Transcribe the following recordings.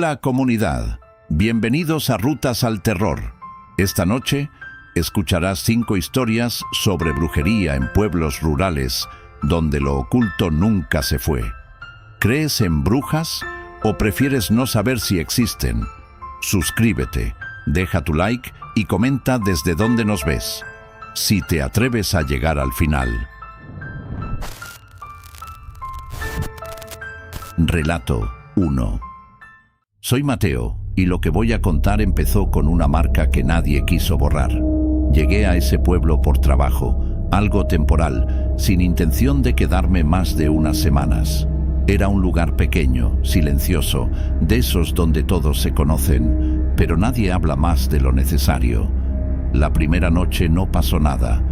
Hola comunidad, bienvenidos a Rutas al Terror. Esta noche escucharás 5 historias sobre brujería en pueblos rurales donde lo oculto nunca se fue. ¿Crees en brujas o prefieres no saber si existen? Suscríbete, deja tu like y comenta desde dónde nos ves, si te atreves a llegar al final. Relato 1. Soy Mateo, y lo que voy a contar empezó con una marca que nadie quiso borrar. Llegué a ese pueblo por trabajo, algo temporal, sin intención de quedarme más de unas semanas. Era un lugar pequeño, silencioso, de esos donde todos se conocen, pero nadie habla más de lo necesario. La primera noche no pasó nada,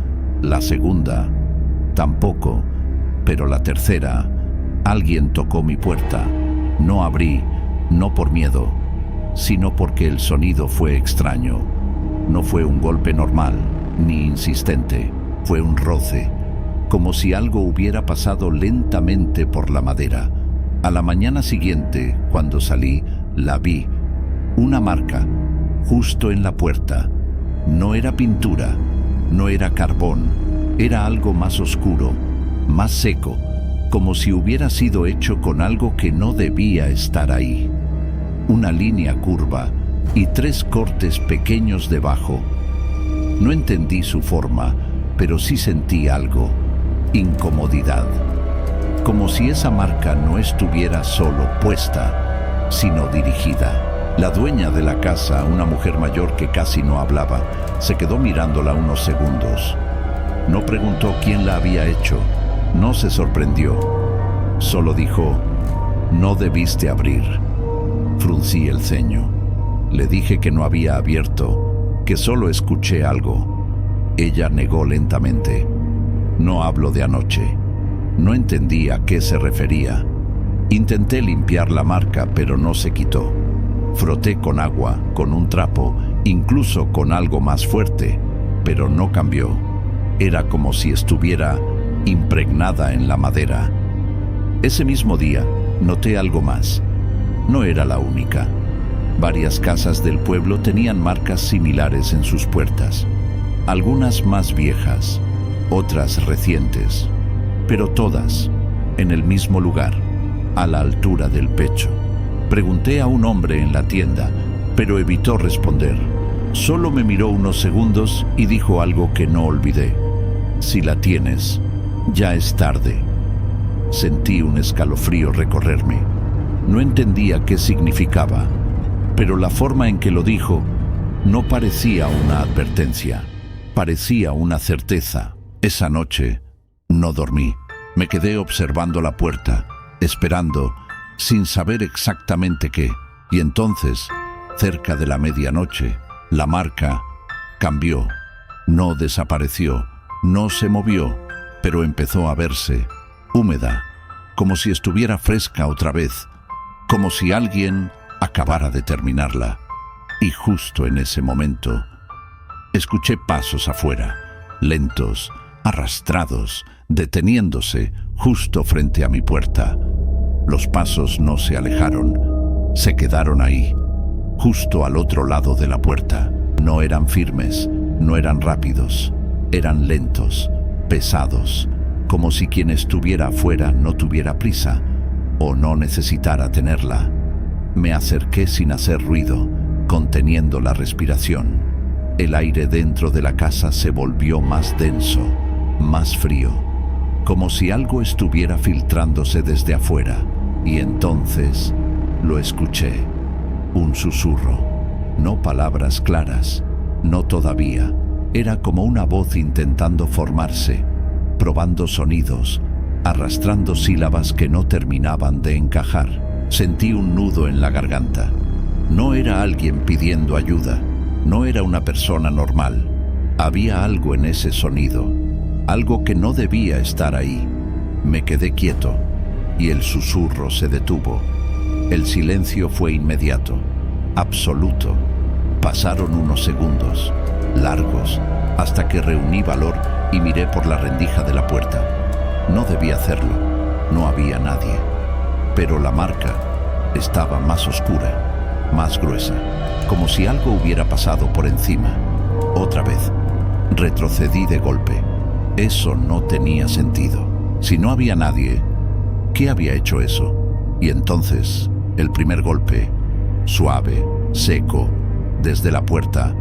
la segunda tampoco, pero la tercera, alguien tocó mi puerta. No abrí, no por miedo, sino porque el sonido fue extraño. No fue un golpe normal, ni insistente, fue un roce, como si algo hubiera pasado lentamente por la madera. A la mañana siguiente, cuando salí, la vi, una marca, justo en la puerta. No era pintura, no era carbón, era algo más oscuro, más seco, como si hubiera sido hecho con algo que no debía estar ahí. Una línea curva y 3 cortes pequeños debajo. No entendí su forma, pero sí sentí algo, incomodidad. Como si esa marca no estuviera solo puesta, sino dirigida. La dueña de la casa, una mujer mayor que casi no hablaba, se quedó mirándola unos segundos. No preguntó quién la había hecho, no se sorprendió. Solo dijo, «No debiste abrir». Fruncí el ceño. Le dije que no había abierto, que solo escuché algo. Ella negó lentamente. «No hablo de anoche». No entendí a qué se refería. Intenté limpiar la marca, pero no se quitó. Froté con agua, con un trapo, incluso con algo más fuerte, pero no cambió. Era como si estuviera impregnada en la madera. Ese mismo día, noté algo más. No era la única. Varias casas del pueblo tenían marcas similares en sus puertas. Algunas más viejas, otras recientes, pero todas en el mismo lugar, a la altura del pecho. Pregunté a un hombre en la tienda, pero evitó responder. Solo me miró unos segundos y dijo algo que no olvidé. «Si la tienes, ya es tarde». Sentí un escalofrío recorrerme. No entendía qué significaba, pero la forma en que lo dijo no parecía una advertencia, parecía una certeza. Esa noche no dormí. Me quedé observando la puerta, esperando, sin saber exactamente qué. Y entonces, cerca de la medianoche, la marca cambió. No desapareció, no se movió, pero empezó a verse, húmeda, como si estuviera fresca otra vez, como si alguien acabara de terminarla. Y justo en ese momento, escuché pasos afuera, lentos, arrastrados, deteniéndose justo frente a mi puerta. Los pasos no se alejaron, se quedaron ahí, justo al otro lado de la puerta. No eran firmes, no eran rápidos, eran lentos, pesados, como si quien estuviera afuera no tuviera prisa o no necesitara tenerla. Me acerqué sin hacer ruido, conteniendo la respiración. El aire dentro de la casa se volvió más denso, más frío, como si algo estuviera filtrándose desde afuera. Y entonces lo escuché, un susurro, no palabras claras, no todavía. Era como una voz intentando formarse, probando sonidos, arrastrando sílabas que no terminaban de encajar. Sentí un nudo en la garganta. No era alguien pidiendo ayuda, no era una persona normal. Había algo en ese sonido, algo que no debía estar ahí. Me quedé quieto y el susurro se detuvo. El silencio fue inmediato, absoluto. Pasaron unos segundos, largos, hasta que reuní valor y miré por la rendija de la puerta. No debía hacerlo, no había nadie, pero la marca estaba más oscura. más gruesa, como si algo hubiera pasado por encima. Otra vez, retrocedí de golpe. Eso no tenía sentido. Si no había nadie, ¿qué había hecho eso? Y entonces, el primer golpe, suave, seco, desde la puerta,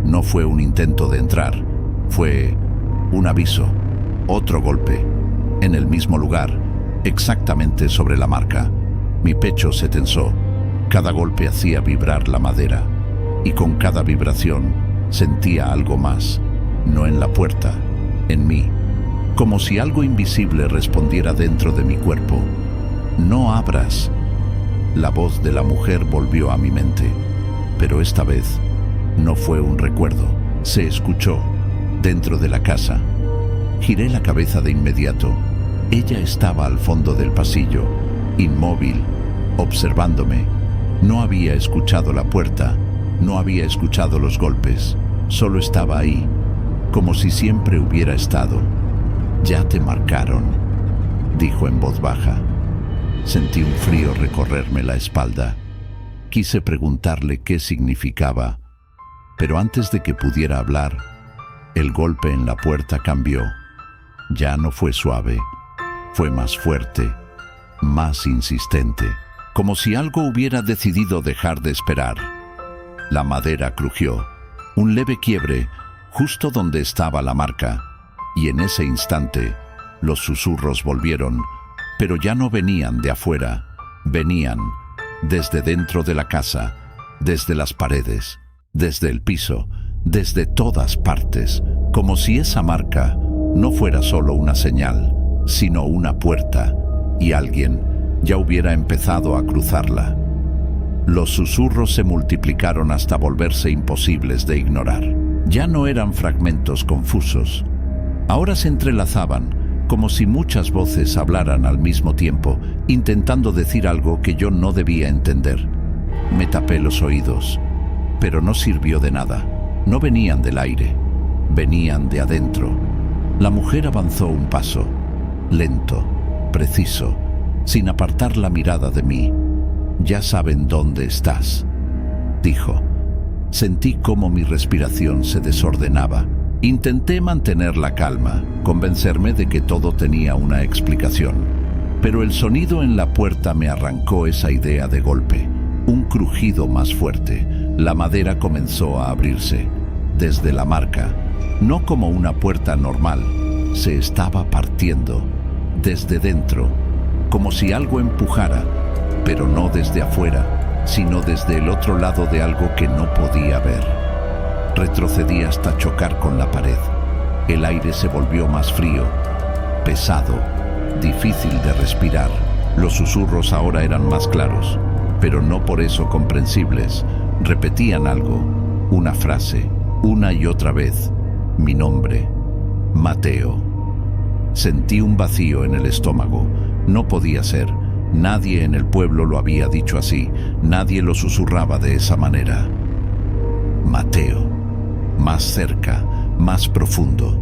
no fue un intento de entrar, fue un aviso. Otro golpe, en el mismo lugar, exactamente sobre la marca. Mi pecho se tensó. Cada golpe hacía vibrar la madera, y con cada vibración sentía algo más, no en la puerta, en mí, como si algo invisible respondiera dentro de mi cuerpo. «No abras». La voz de la mujer volvió a mi mente, pero esta vez no fue un recuerdo. Se escuchó dentro de la casa. Giré la cabeza de inmediato. Ella estaba al fondo del pasillo, inmóvil, observándome. No había escuchado la puerta, no había escuchado los golpes, solo estaba ahí, como si siempre hubiera estado. «Ya te marcaron», dijo en voz baja. Sentí un frío recorrerme la espalda. Quise preguntarle qué significaba, pero antes de que pudiera hablar, el golpe en la puerta cambió. Ya no fue suave, fue más fuerte, más insistente, como si algo hubiera decidido dejar de esperar. La madera crujió, un leve quiebre justo donde estaba la marca, y en ese instante los susurros volvieron, pero ya no venían de afuera, venían desde dentro de la casa, desde las paredes, desde el piso, desde todas partes, como si esa marca no fuera solo una señal, sino una puerta, y alguien ya hubiera empezado a cruzarla. Los susurros se multiplicaron hasta volverse imposibles de ignorar. Ya no eran fragmentos confusos. Ahora se entrelazaban, como si muchas voces hablaran al mismo tiempo, intentando decir algo que yo no debía entender. Me tapé los oídos, pero no sirvió de nada. No venían del aire, venían de adentro. La mujer avanzó un paso, lento, preciso, sin apartar la mirada de mí. «Ya saben dónde estás», dijo. Sentí cómo mi respiración se desordenaba. Intenté mantener la calma, convencerme de que todo tenía una explicación. Pero el sonido en la puerta me arrancó esa idea de golpe. Un crujido más fuerte. La madera comenzó a abrirse. Desde la marca, no como una puerta normal, se estaba partiendo. Desde dentro, como si algo empujara, pero no desde afuera, sino desde el otro lado de algo que no podía ver. Retrocedí hasta chocar con la pared. El aire se volvió más frío, pesado, difícil de respirar. Los susurros ahora eran más claros, pero no por eso comprensibles. Repetían algo, una frase, una y otra vez. Mi nombre, Mateo. Sentí un vacío en el estómago. No podía ser. Nadie en el pueblo lo había dicho así. Nadie lo susurraba de esa manera. Mateo. Más cerca, más profundo,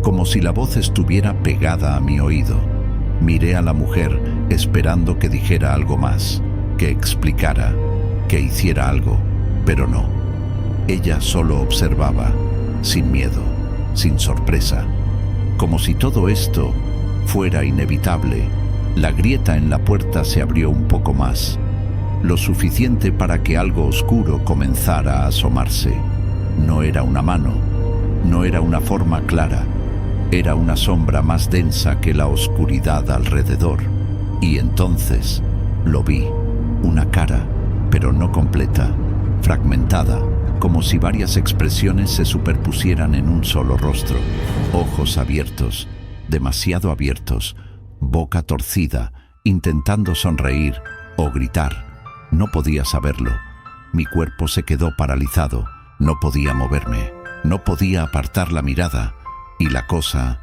como si la voz estuviera pegada a mi oído. Miré a la mujer esperando que dijera algo más, que explicara, que hiciera algo, pero no. Ella solo observaba, sin miedo, sin sorpresa, como si todo esto fuera inevitable. La grieta en la puerta se abrió un poco más, lo suficiente para que algo oscuro comenzara a asomarse. No era una mano, no era una forma clara, era una sombra más densa que la oscuridad alrededor. Y entonces lo vi, una cara, pero no completa, fragmentada, como si varias expresiones se superpusieran en un solo rostro. Ojos abiertos, demasiado abiertos, boca torcida, intentando sonreír o gritar. No podía saberlo. Mi cuerpo se quedó paralizado. No podía moverme, no podía apartar la mirada, y la cosa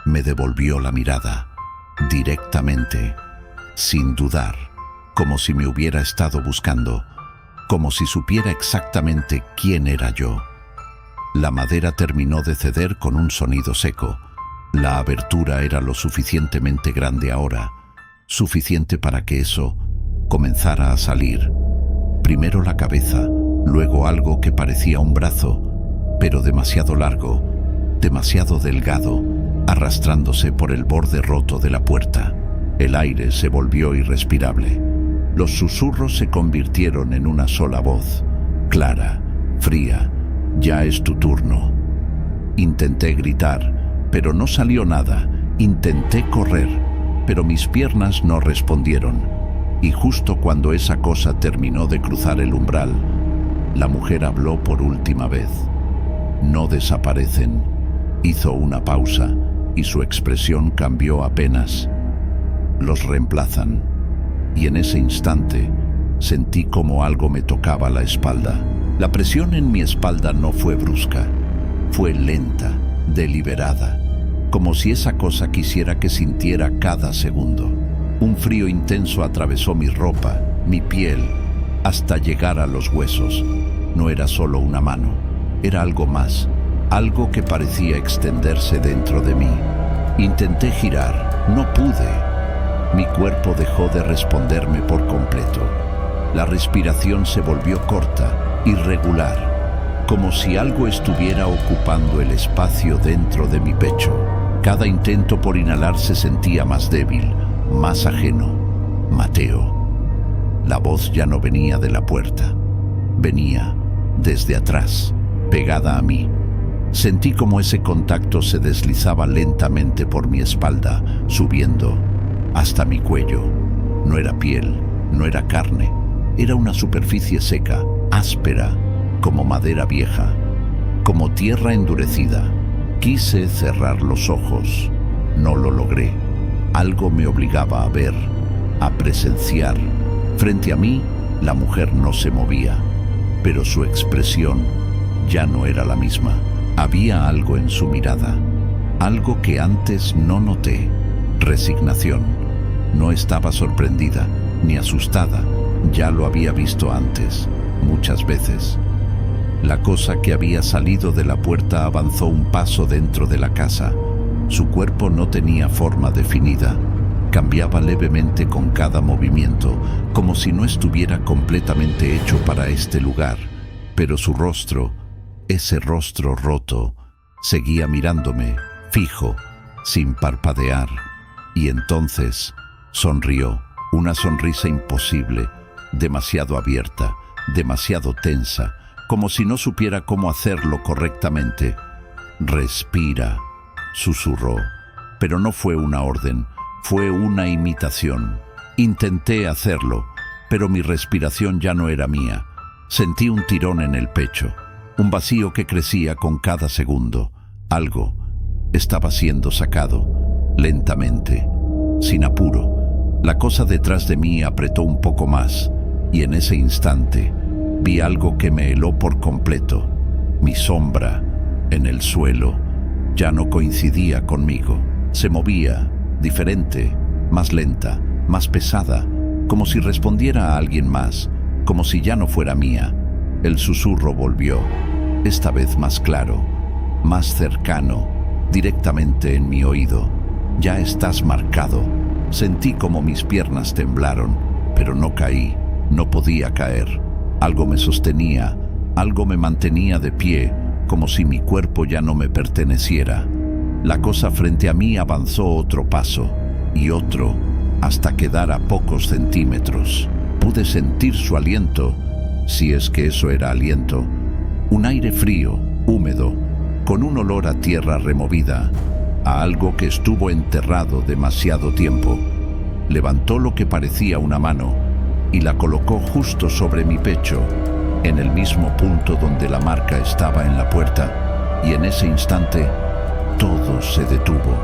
me devolvió la mirada, directamente, sin dudar, como si me hubiera estado buscando, como si supiera exactamente quién era yo. La madera terminó de ceder con un sonido seco. La abertura era lo suficientemente grande ahora, suficiente para que eso comenzara a salir. Primero la cabeza, luego algo que parecía un brazo, pero demasiado largo, demasiado delgado, arrastrándose por el borde roto de la puerta. El aire se volvió irrespirable. Los susurros se convirtieron en una sola voz, clara, fría. «Ya es tu turno». Intenté gritar, pero no salió nada. Intenté correr, pero mis piernas no respondieron. Y justo cuando esa cosa terminó de cruzar el umbral, la mujer habló por última vez. «No desaparecen». Hizo una pausa y su expresión cambió apenas. «Los reemplazan». Y en ese instante sentí como algo me tocaba la espalda. La presión en mi espalda no fue brusca, fue lenta, deliberada, como si esa cosa quisiera que sintiera cada segundo. Un frío intenso atravesó mi ropa, mi piel, hasta llegar a los huesos. No era solo una mano, era algo más, algo que parecía extenderse dentro de mí. Intenté girar, no pude. Mi cuerpo dejó de responderme por completo. La respiración se volvió corta, irregular, como si algo estuviera ocupando el espacio dentro de mi pecho. Cada intento por inhalar se sentía más débil, más ajeno. «Mateo». La voz ya no venía de la puerta. Venía desde atrás, pegada a mí. Sentí como ese contacto se deslizaba lentamente por mi espalda, subiendo hasta mi cuello. No era piel, no era carne, era una superficie seca, áspera, como madera vieja, como tierra endurecida. Quise cerrar los ojos. No lo logré. Algo me obligaba a ver, a presenciar. Frente a mí, la mujer no se movía, pero su expresión ya no era la misma. Había algo en su mirada, algo que antes no noté. Resignación. No estaba sorprendida, ni asustada. Ya lo había visto antes, muchas veces. La cosa que había salido de la puerta avanzó un paso dentro de la casa. Su cuerpo no tenía forma definida. Cambiaba levemente con cada movimiento, como si no estuviera completamente hecho para este lugar. Pero su rostro, ese rostro roto, seguía mirándome, fijo, sin parpadear. Y entonces sonrió, una sonrisa imposible, demasiado abierta, demasiado tensa, como si no supiera cómo hacerlo correctamente. «Respira», susurró, pero no fue una orden, fue una imitación. Intenté hacerlo, pero mi respiración ya no era mía. Sentí un tirón en el pecho, un vacío que crecía con cada segundo. Algo estaba siendo sacado, lentamente, sin apuro. La cosa detrás de mí apretó un poco más, y en ese instante vi algo que me heló por completo. Mi sombra, en el suelo, ya no coincidía conmigo. Se movía, diferente, más lenta, más pesada, como si respondiera a alguien más, como si ya no fuera mía. El susurro volvió, esta vez más claro, más cercano, directamente en mi oído. «Ya estás marcado». Sentí como mis piernas temblaron, pero no caí, no podía caer. Algo me sostenía, algo me mantenía de pie, como si mi cuerpo ya no me perteneciera. La cosa frente a mí avanzó otro paso, y otro, hasta quedar a pocos centímetros. Pude sentir su aliento, si es que eso era aliento. Un aire frío, húmedo, con un olor a tierra removida, a algo que estuvo enterrado demasiado tiempo. Levantó lo que parecía una mano y la colocó justo sobre mi pecho, en el mismo punto donde la marca estaba en la puerta, y en ese instante todo se detuvo.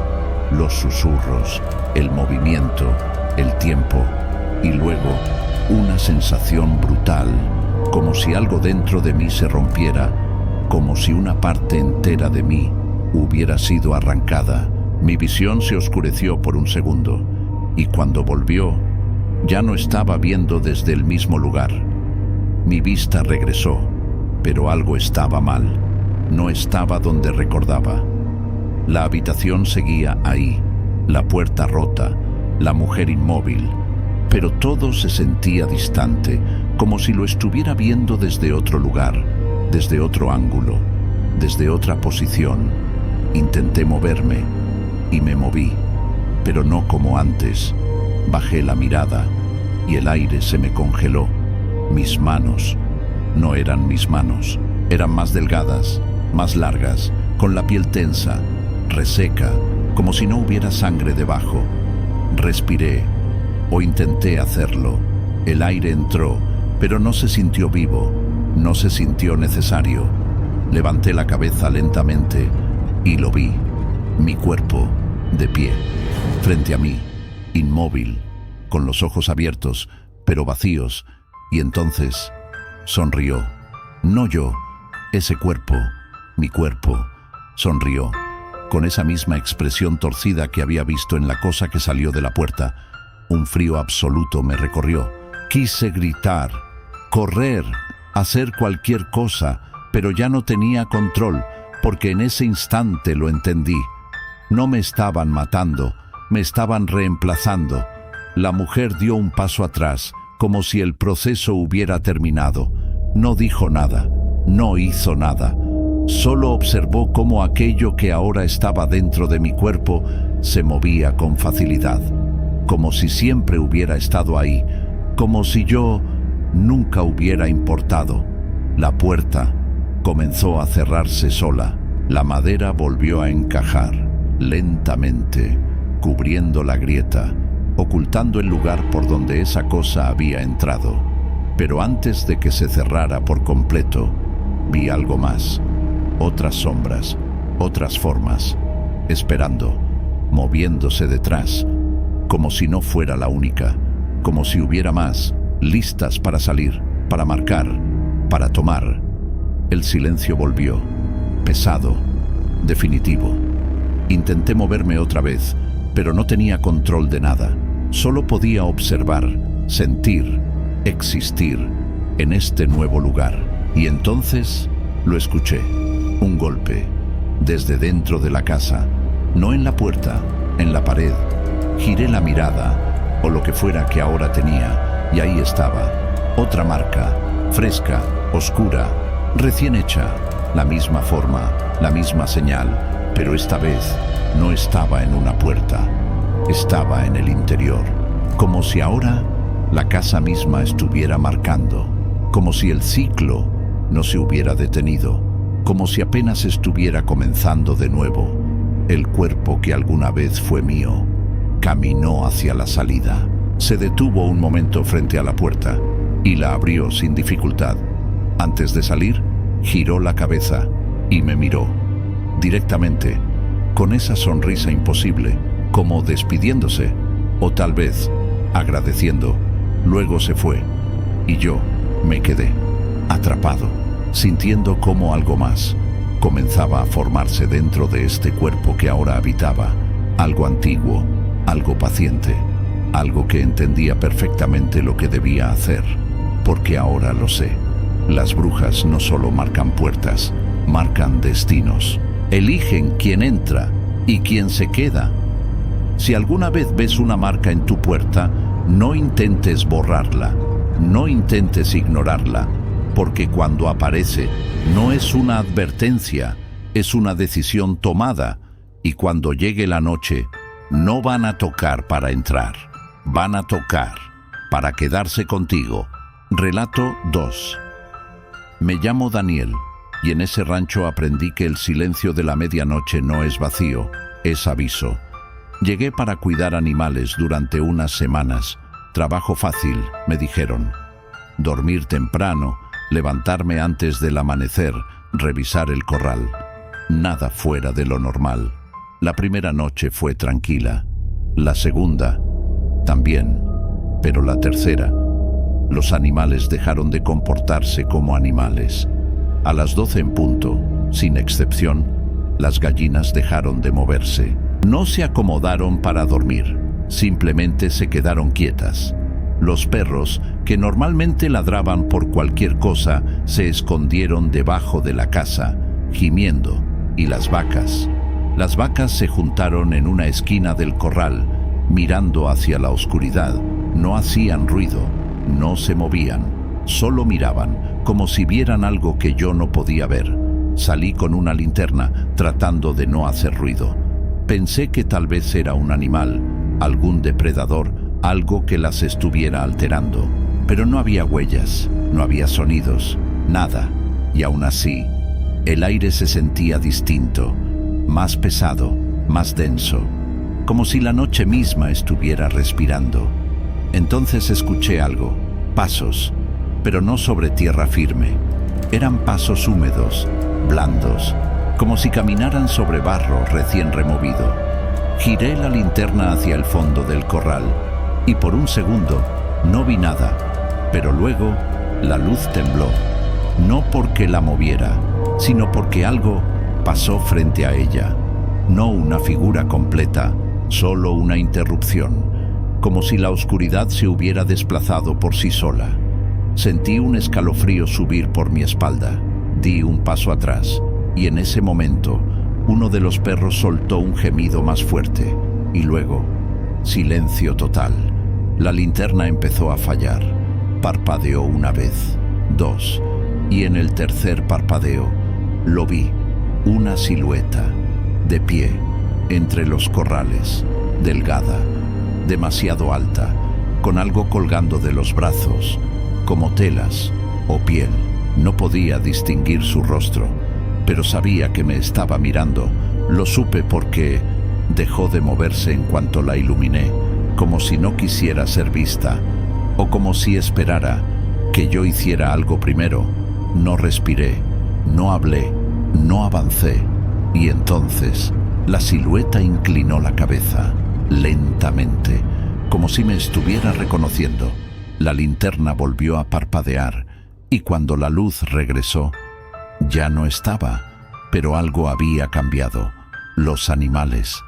Los susurros, el movimiento, el tiempo, y luego una sensación brutal, como si algo dentro de mí se rompiera, como si una parte entera de mí hubiera sido arrancada. Mi visión se oscureció por un segundo, y cuando volvió, ya no estaba viendo desde el mismo lugar. Mi vista regresó, pero algo estaba mal. No estaba donde recordaba. La habitación seguía ahí, la puerta rota, la mujer inmóvil, pero todo se sentía distante, como si lo estuviera viendo desde otro lugar, desde otro ángulo, desde otra posición. Intenté moverme y me moví, pero no como antes. Bajé la mirada y el aire se me congeló. Mis manos no eran mis manos, eran más delgadas, más largas, con la piel tensa, reseca, como si no hubiera sangre debajo. Respiré, o intenté hacerlo. El aire entró, pero no se sintió vivo, no se sintió necesario. Levanté la cabeza lentamente y lo vi, mi cuerpo, de pie, frente a mí, inmóvil, con los ojos abiertos, pero vacíos, y entonces sonrió. No yo, ese cuerpo, mi cuerpo, sonrió, con esa misma expresión torcida que había visto en la cosa que salió de la puerta. Un frío absoluto me recorrió. Quise gritar, correr, hacer cualquier cosa, pero ya no tenía control, porque en ese instante lo entendí. No me estaban matando, me estaban reemplazando. La mujer dio un paso atrás, como si el proceso hubiera terminado. No dijo nada, no hizo nada. Solo observó cómo aquello que ahora estaba dentro de mi cuerpo se movía con facilidad, como si siempre hubiera estado ahí, como si yo nunca hubiera importado. La puerta comenzó a cerrarse sola. La madera volvió a encajar, lentamente, cubriendo la grieta, ocultando el lugar por donde esa cosa había entrado. Pero antes de que se cerrara por completo, vi algo más. Otras sombras, otras formas, esperando, moviéndose detrás, como si no fuera la única, como si hubiera más, listas para salir, para marcar, para tomar. El silencio volvió, pesado, definitivo. Intenté moverme otra vez, pero no tenía control de nada. Solo podía observar, sentir, existir en este nuevo lugar. Y entonces lo escuché. Un golpe, desde dentro de la casa, no en la puerta, en la pared. Giré la mirada, o lo que fuera que ahora tenía, y ahí estaba, otra marca, fresca, oscura, recién hecha, la misma forma, la misma señal, pero esta vez no estaba en una puerta, estaba en el interior, como si ahora la casa misma estuviera marcando, como si el ciclo no se hubiera detenido, como si apenas estuviera comenzando de nuevo. El cuerpo que alguna vez fue mío caminó hacia la salida. Se detuvo un momento frente a la puerta y la abrió sin dificultad. Antes de salir, giró la cabeza y me miró directamente, con esa sonrisa imposible, como despidiéndose, o tal vez agradeciendo. Luego se fue y yo me quedé atrapado, sintiendo cómo algo más comenzaba a formarse dentro de este cuerpo que ahora habitaba, algo antiguo, algo paciente, algo que entendía perfectamente lo que debía hacer, porque ahora lo sé. Las brujas no solo marcan puertas, marcan destinos, eligen quién entra y quién se queda. Si alguna vez ves una marca en tu puerta, no intentes borrarla, no intentes ignorarla, porque cuando aparece no es una advertencia, es una decisión tomada, y cuando llegue la noche no van a tocar para entrar, van a tocar para quedarse contigo. Relato 2. Me llamo Daniel, y en ese rancho aprendí que el silencio de la medianoche no es vacío, es aviso. Llegué para cuidar animales durante unas semanas. Trabajo fácil, me dijeron. Dormir temprano, levantarme antes del amanecer, revisar el corral. Nada fuera de lo normal. La primera noche fue tranquila. La segunda, también. Pero la tercera, los animales dejaron de comportarse como animales. A las 12 en punto, sin excepción, las gallinas dejaron de moverse. No se acomodaron para dormir, simplemente se quedaron quietas. Los perros, que normalmente ladraban por cualquier cosa, se escondieron debajo de la casa, gimiendo, y las vacas se juntaron en una esquina del corral, mirando hacia la oscuridad. No hacían ruido, no se movían, Solo miraban, como si vieran algo que yo no podía ver. Salí con una linterna, tratando de no hacer ruido. Pensé que tal vez era un animal, algún depredador, algo que las estuviera alterando. Pero no había huellas, no había sonidos, nada. Y aún así, el aire se sentía distinto, más pesado, más denso, como si la noche misma estuviera respirando. Entonces escuché algo, pasos, pero no sobre tierra firme. Eran pasos húmedos, blandos, como si caminaran sobre barro recién removido. Giré la linterna hacia el fondo del corral y por un segundo no vi nada, pero luego la luz tembló, no porque la moviera, sino porque algo pasó frente a ella. No una figura completa, solo una interrupción, como si la oscuridad se hubiera desplazado por sí sola. Sentí un escalofrío subir por mi espalda. Di un paso atrás y en ese momento uno de los perros soltó un gemido más fuerte y luego silencio total. La linterna empezó a fallar. Parpadeó una vez, dos, y en el tercer parpadeo lo vi, una silueta, de pie, entre los corrales, delgada, demasiado alta, con algo colgando de los brazos, como telas o piel. No podía distinguir su rostro, pero sabía que me estaba mirando. Lo supe porque dejó de moverse en cuanto la iluminé, como si no quisiera ser vista, o como si esperara que yo hiciera algo primero. No respiré, no hablé, no avancé, y entonces la silueta inclinó la cabeza, lentamente, como si me estuviera reconociendo. La linterna volvió a parpadear, y cuando la luz regresó, ya no estaba, pero algo había cambiado. Los animales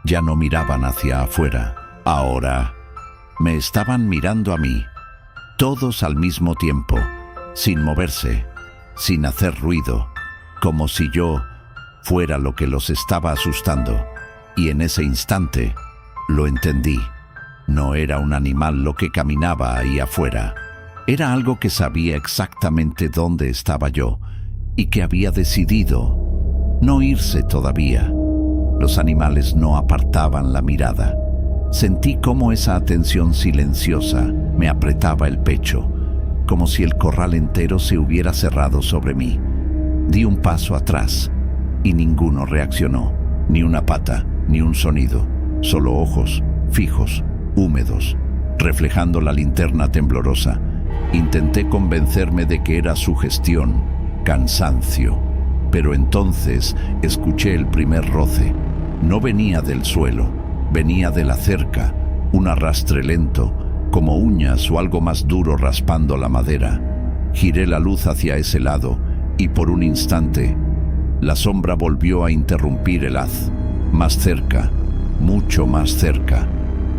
ya no miraban hacia afuera, ahora me estaban mirando a mí, todos al mismo tiempo, sin moverse, sin hacer ruido, como si yo fuera lo que los estaba asustando. Y en ese instante lo entendí. No era un animal lo que caminaba ahí afuera. Era algo que sabía exactamente dónde estaba yo y que había decidido no irse todavía. Los animales no apartaban la mirada. Sentí cómo esa atención silenciosa me apretaba el pecho, como si el corral entero se hubiera cerrado sobre mí. Di un paso atrás y ninguno reaccionó, ni una pata, ni un sonido, solo ojos fijos, húmedos, reflejando la linterna temblorosa. Intenté convencerme de que era sugestión, cansancio, pero entonces escuché el primer roce. No venía del suelo, venía de la cerca, un arrastre lento, como uñas o algo más duro raspando la madera. Giré la luz hacia ese lado y por un instante la sombra volvió a interrumpir el haz. Más cerca, mucho más cerca.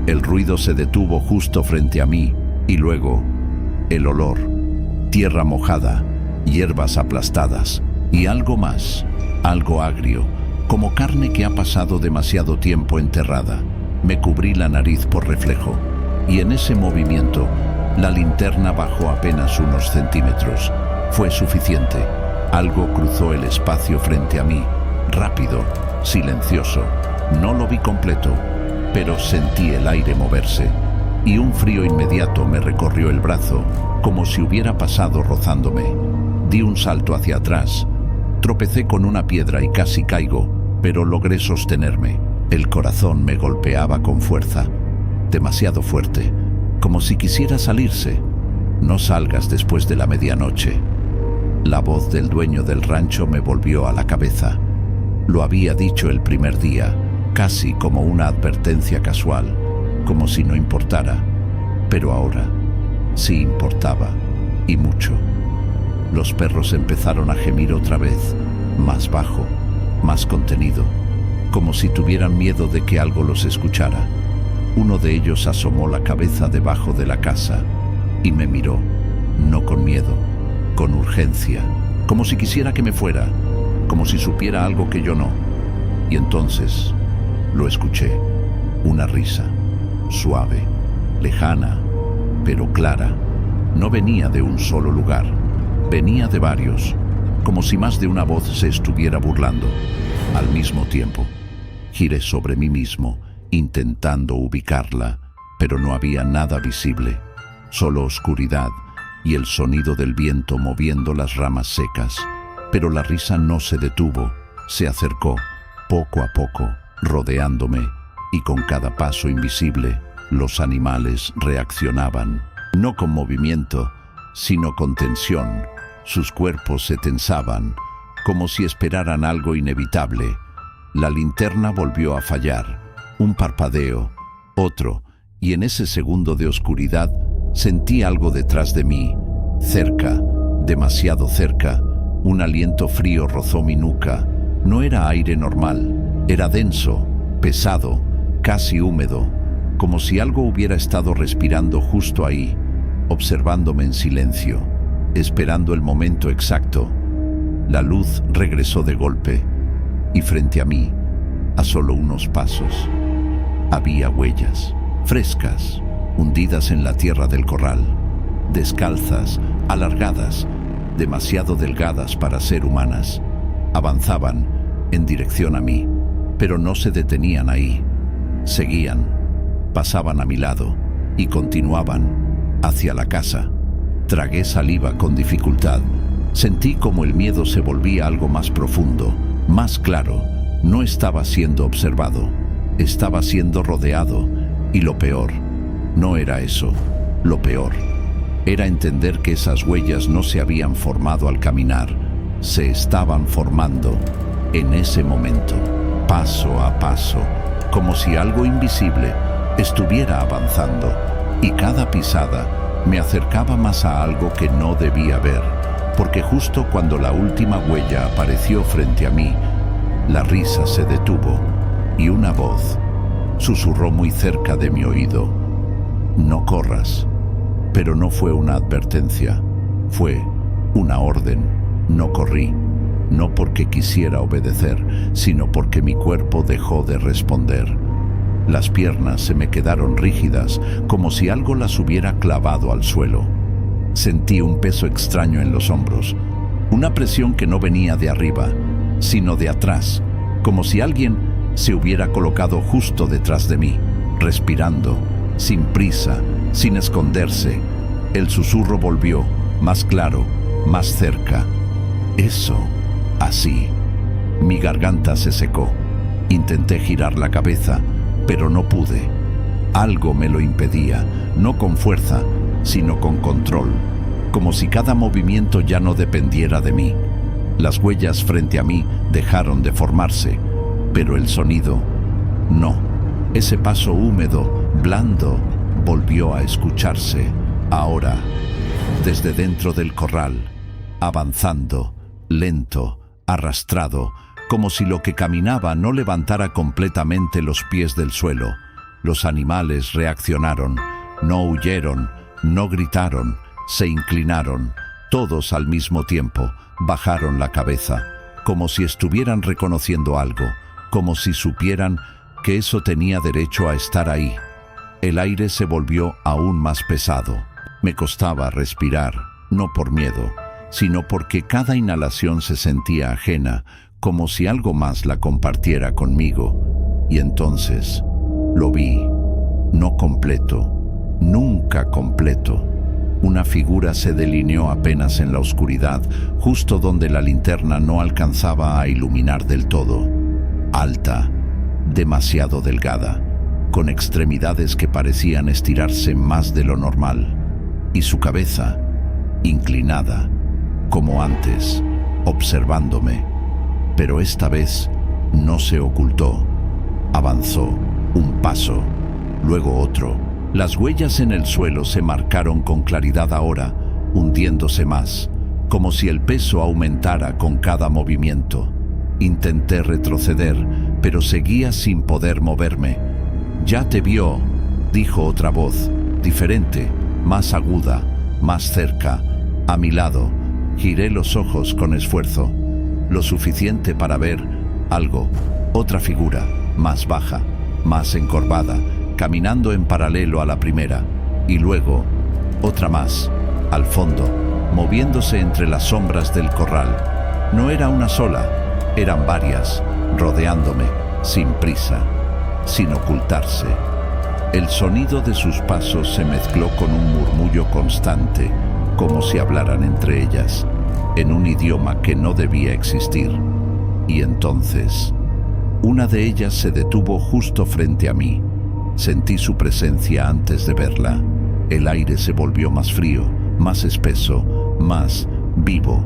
El ruido se detuvo justo frente a mí y luego el olor, tierra mojada, hierbas aplastadas y algo más, algo agrio, como carne que ha pasado demasiado tiempo enterrada. Me cubrí la nariz por reflejo y en ese movimiento la linterna bajó apenas unos centímetros. Fue suficiente. Algo cruzó el espacio frente a mí, rápido, silencioso. No lo vi completo, pero sentí el aire moverse y un frío inmediato me recorrió el brazo, como si hubiera pasado rozándome. Di un salto hacia atrás. Tropecé con una piedra y casi caigo, pero logré sostenerme. El corazón me golpeaba con fuerza, demasiado fuerte, como si quisiera salirse. No salgas después de la medianoche. La voz del dueño del rancho me volvió a la cabeza. Lo había dicho el primer día, casi como una advertencia casual, como si no importara, pero ahora sí importaba, y mucho. Los perros empezaron a gemir otra vez, más bajo, más contenido, como si tuvieran miedo de que algo los escuchara. Uno de ellos asomó la cabeza debajo de la casa y me miró, no con miedo, con urgencia, como si quisiera que me fuera, como si supiera algo que yo no. Y entonces lo escuché, una risa, suave, lejana, pero clara. no venía de un solo lugar, venía de varios, como si más de una voz se estuviera burlando. Al mismo tiempo, giré sobre mí mismo, intentando ubicarla, pero no había nada visible, solo oscuridad y el sonido del viento moviendo las ramas secas. Pero la risa no se detuvo, se acercó, poco a poco, rodeándome, y con cada paso invisible, los animales reaccionaban, no con movimiento, sino con tensión. Sus cuerpos se tensaban, como si esperaran algo inevitable. La linterna volvió a fallar, un parpadeo, otro, y en ese segundo de oscuridad sentí algo detrás de mí, cerca, demasiado cerca. Un aliento frío rozó mi nuca. No era aire normal, era denso, pesado, casi húmedo, como si algo hubiera estado respirando justo ahí, observándome en silencio, esperando el momento exacto. La luz regresó de golpe, y frente a mí, a solo unos pasos, había huellas, frescas, hundidas en la tierra del corral, descalzas, alargadas, demasiado delgadas para ser humanas. Avanzaban en dirección a mí, pero no se detenían ahí. Seguían, pasaban a mi lado y continuaban hacia la casa. Tragué saliva con dificultad. Sentí como el miedo se volvía algo más profundo, más claro. No estaba siendo observado, estaba siendo rodeado, y lo peor, no era eso. Lo peor era entender que esas huellas no se habían formado al caminar, se estaban formando en ese momento, paso a paso, como si algo invisible estuviera avanzando, y cada pisada me acercaba más a algo que no debía ver, porque justo cuando la última huella apareció frente a mí, la risa se detuvo y una voz susurró muy cerca de mi oído: «No corras». Pero no fue una advertencia, fue una orden. No corrí, no porque quisiera obedecer, sino porque mi cuerpo dejó de responder. Las piernas se me quedaron rígidas, como si algo las hubiera clavado al suelo. Sentí un peso extraño en los hombros, una presión que no venía de arriba, sino de atrás, como si alguien se hubiera colocado justo detrás de mí, respirando, sin prisa, sin esconderse. El susurro volvió, más claro, más cerca. Eso, así. Mi garganta se secó. Intenté girar la cabeza, pero no pude. Algo me lo impedía, no con fuerza, sino con control, como si cada movimiento ya no dependiera de mí. Las huellas frente a mí dejaron de formarse, pero el sonido, no. Ese paso húmedo, blando, volvió a escucharse, ahora, desde dentro del corral, avanzando, lento, arrastrado, como si lo que caminaba no levantara completamente los pies del suelo. Los animales reaccionaron, no huyeron, no gritaron, se inclinaron, todos al mismo tiempo, bajaron la cabeza, como si estuvieran reconociendo algo, como si supieran que eso tenía derecho a estar ahí. El aire se volvió aún más pesado. Me costaba respirar, no por miedo, sino porque cada inhalación se sentía ajena, como si algo más la compartiera conmigo. Y entonces lo vi, no completo, nunca completo. Una figura se delineó apenas en la oscuridad, justo donde la linterna no alcanzaba a iluminar del todo. Alta, demasiado delgada, con extremidades que parecían estirarse más de lo normal, y su cabeza, inclinada, como antes, observándome. Pero esta vez no se ocultó. Avanzó, un paso, luego otro. Las huellas en el suelo se marcaron con claridad ahora, hundiéndose más, como si el peso aumentara con cada movimiento. Intenté retroceder, pero seguía sin poder moverme. «Ya te vio», dijo otra voz, diferente, más aguda, más cerca, a mi lado. Giré los ojos con esfuerzo, lo suficiente para ver algo, otra figura, más baja, más encorvada, caminando en paralelo a la primera, y luego otra más, al fondo, moviéndose entre las sombras del corral. No era una sola, eran varias, rodeándome, sin prisa, sin ocultarse. El sonido de sus pasos se mezcló con un murmullo constante, como si hablaran entre ellas, en un idioma que no debía existir. Y entonces, una de ellas se detuvo justo frente a mí. Sentí su presencia antes de verla. El aire se volvió más frío, más espeso, más vivo.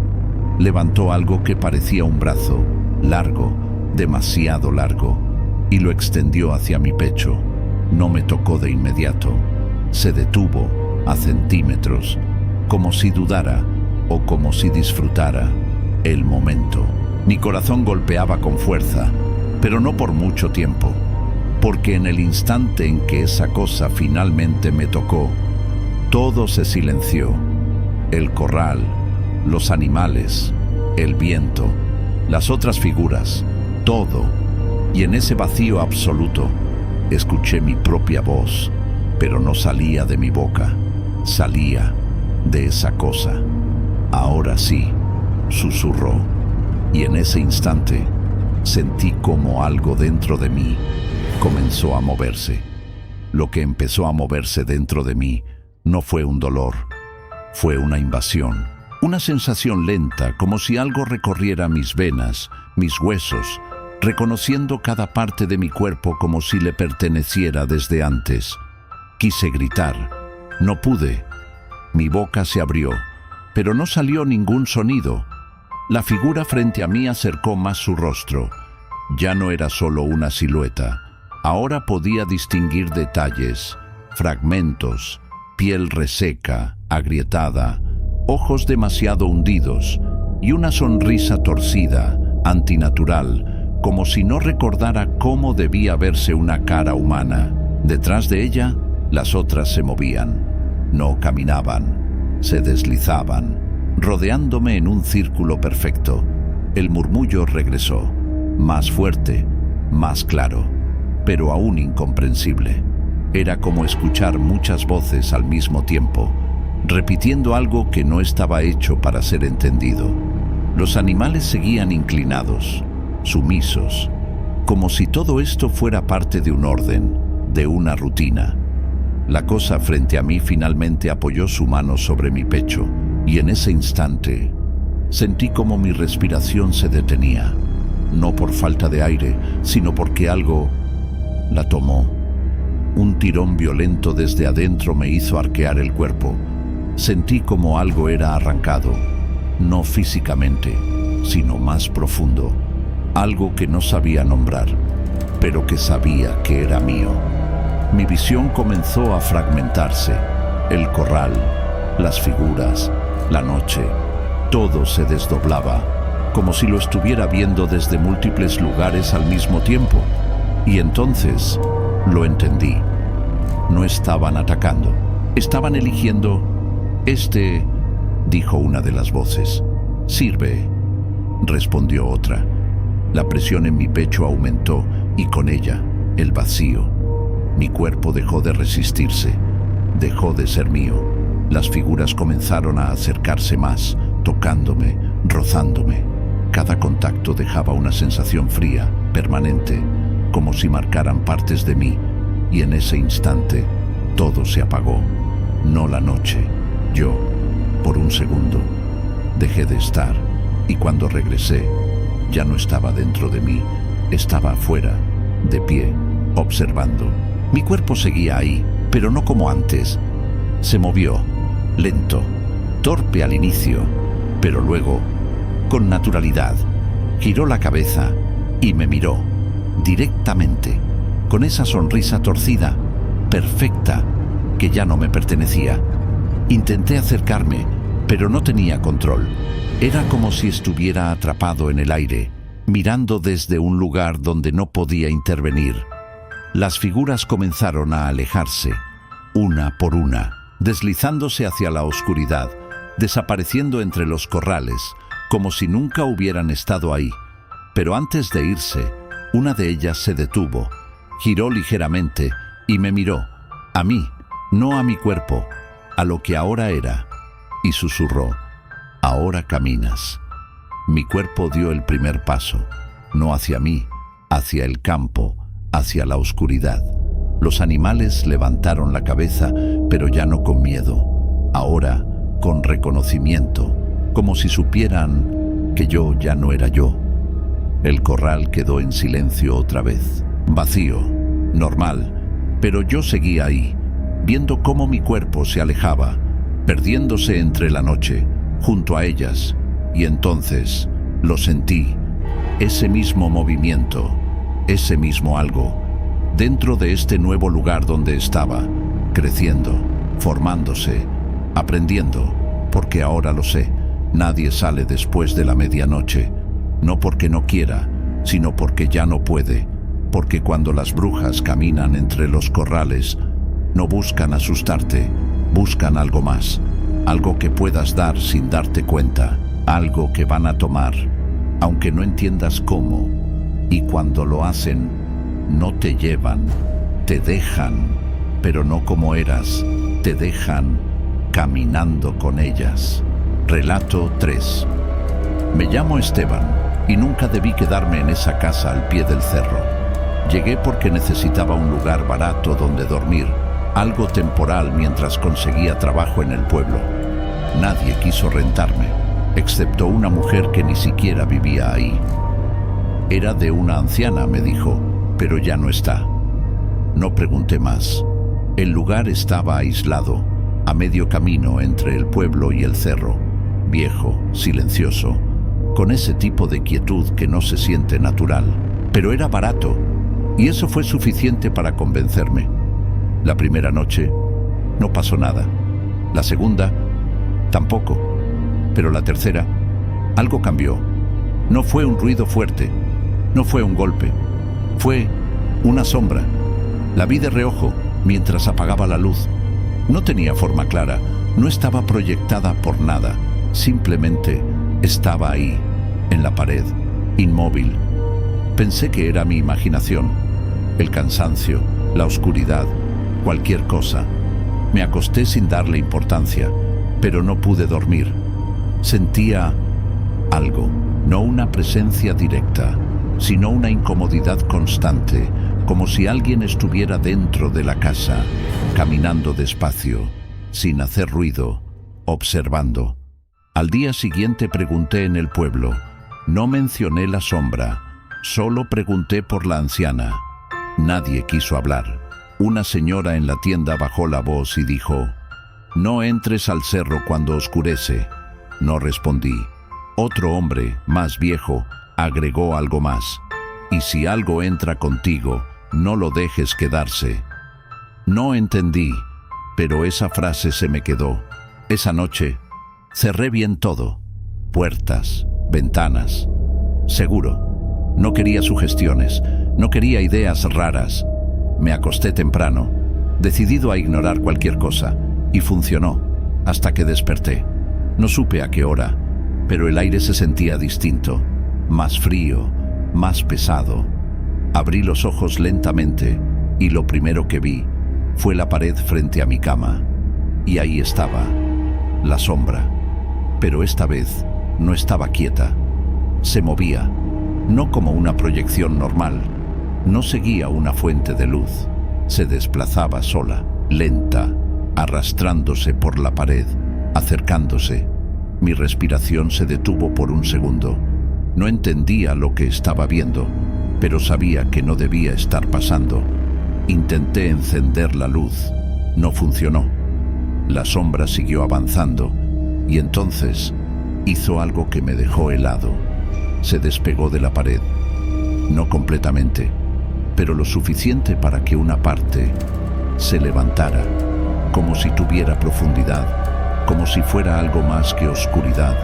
Levantó algo que parecía un brazo, largo, demasiado largo, y lo extendió hacia mi pecho. No me tocó de inmediato. Se detuvo a centímetros, como si dudara o como si disfrutara el momento. Mi corazón golpeaba con fuerza, pero no por mucho tiempo, porque en el instante en que esa cosa finalmente me tocó, todo se silenció. El corral, los animales, el viento, las otras figuras, todo. Y en ese vacío absoluto, escuché mi propia voz, pero no salía de mi boca, salía de esa cosa. Ahora sí, susurró, y en ese instante sentí como algo dentro de mí comenzó a moverse. Lo que empezó a moverse dentro de mí no fue un dolor, fue una invasión, una sensación lenta, como si algo recorriera mis venas, mis huesos, reconociendo cada parte de mi cuerpo como si le perteneciera desde antes. Quise gritar, no pude. Mi boca se abrió, pero no salió ningún sonido. La figura frente a mí acercó más su rostro. Ya no era solo una silueta. Ahora podía distinguir detalles, fragmentos, piel reseca, agrietada, ojos demasiado hundidos y una sonrisa torcida, antinatural, como si no recordara cómo debía verse una cara humana. Detrás de ella, las otras se movían, no caminaban, se deslizaban, rodeándome en un círculo perfecto. El murmullo regresó, más fuerte, más claro, pero aún incomprensible. Era como escuchar muchas voces al mismo tiempo, repitiendo algo que no estaba hecho para ser entendido. Los animales seguían inclinados, sumisos, como si todo esto fuera parte de un orden, de una rutina. La cosa frente a mí finalmente apoyó su mano sobre mi pecho, y en ese instante sentí como mi respiración se detenía, no por falta de aire, sino porque algo la tomó. Un tirón violento desde adentro me hizo arquear el cuerpo. Sentí como algo era arrancado, no físicamente, sino más profundo. Algo que no sabía nombrar, pero que sabía que era mío. Mi visión comenzó a fragmentarse. El corral, las figuras, la noche, todo se desdoblaba, como si lo estuviera viendo desde múltiples lugares al mismo tiempo. Y entonces lo entendí. No estaban atacando, estaban eligiendo. Dijo una de las voces. Sirve, respondió otra. La presión en mi pecho aumentó y con ella el vacío. Mi cuerpo dejó de resistirse, dejó de ser mío. Las figuras comenzaron a acercarse más, tocándome, rozándome. Cada contacto dejaba una sensación fría, permanente, como si marcaran partes de mí, y en ese instante todo se apagó. No la noche, yo, por un segundo, dejé de estar, y cuando regresé, ya no estaba dentro de mí, estaba afuera, de pie, observando. Mi cuerpo seguía ahí, pero no como antes. Se movió, lento, torpe al inicio, pero luego, con naturalidad, giró la cabeza y me miró, directamente, con esa sonrisa torcida, perfecta, que ya no me pertenecía. Intenté acercarme, pero no tenía control. Era como si estuviera atrapado en el aire, mirando desde un lugar donde no podía intervenir. Las figuras comenzaron a alejarse, una por una, deslizándose hacia la oscuridad, desapareciendo entre los corrales, como si nunca hubieran estado ahí. Pero antes de irse, una de ellas se detuvo, giró ligeramente y me miró, a mí, no a mi cuerpo, a lo que ahora era. y susurró: «Ahora caminas». Mi cuerpo dio el primer paso, no hacia mí, hacia el campo, hacia la oscuridad. Los animales levantaron la cabeza, pero ya no con miedo, ahora con reconocimiento, como si supieran que yo ya no era yo. El corral quedó en silencio otra vez, vacío, normal, pero yo seguía ahí, viendo cómo mi cuerpo se alejaba, perdiéndose entre la noche, junto a ellas, y entonces lo sentí, ese mismo movimiento, ese mismo algo, dentro de este nuevo lugar donde estaba, creciendo, formándose, aprendiendo, porque ahora lo sé, nadie sale después de la medianoche, no porque no quiera, sino porque ya no puede, porque cuando las brujas caminan entre los corrales, no buscan asustarte, buscan algo más, algo que puedas dar sin darte cuenta, algo que van a tomar, aunque no entiendas cómo, y cuando lo hacen, no te llevan, te dejan, pero no como eras, te dejan caminando con ellas. Relato 3. Me llamo Esteban y nunca debí quedarme en esa casa al pie del cerro. Llegué porque necesitaba un lugar barato donde dormir, algo temporal mientras conseguía trabajo en el pueblo. Nadie quiso rentarme, excepto una mujer que ni siquiera vivía ahí. Era de una anciana, me dijo, pero ya no está. No pregunté más. El lugar estaba aislado, a medio camino entre el pueblo y el cerro, viejo, silencioso, con ese tipo de quietud que no se siente natural. Pero era barato, y eso fue suficiente para convencerme. La primera noche no pasó nada. La segunda, tampoco. Pero la tercera, algo cambió. No fue un ruido fuerte, no fue un golpe, fue una sombra. La vi de reojo mientras apagaba la luz. No tenía forma clara, no estaba proyectada por nada, simplemente estaba ahí, en la pared, inmóvil. Pensé que era mi imaginación, el cansancio, la oscuridad, cualquier cosa. Me acosté sin darle importancia, pero no pude dormir. Sentía algo, no una presencia directa, sino una incomodidad constante, como si alguien estuviera dentro de la casa, caminando despacio, sin hacer ruido, observando. Al día siguiente pregunté en el pueblo. No mencioné la sombra, solo pregunté por la anciana. Nadie quiso hablar. Una señora en la tienda bajó la voz y dijo: «No entres al cerro cuando oscurece». No respondí. Otro hombre, más viejo, agregó algo más: «Y si algo entra contigo, no lo dejes quedarse». No entendí, pero esa frase se me quedó. Esa noche, cerré bien todo. Puertas, ventanas. Seguro. No quería sugestiones, no quería ideas raras. Me acosté temprano, decidido a ignorar cualquier cosa, y funcionó, hasta que desperté. No supe a qué hora, pero el aire se sentía distinto, más frío, más pesado. Abrí los ojos lentamente y lo primero que vi fue la pared frente a mi cama. Y ahí estaba, la sombra. Pero esta vez no estaba quieta. Se movía, no como una proyección normal. No seguía una fuente de luz. Se desplazaba sola, lenta, arrastrándose por la pared, acercándose. Mi respiración se detuvo por un segundo. No entendía lo que estaba viendo, pero sabía que no debía estar pasando. Intenté encender la luz. No funcionó. La sombra siguió avanzando, y entonces hizo algo que me dejó helado. Se despegó de la pared. No completamente, pero lo suficiente para que una parte se levantara, como si tuviera profundidad, como si fuera algo más que oscuridad.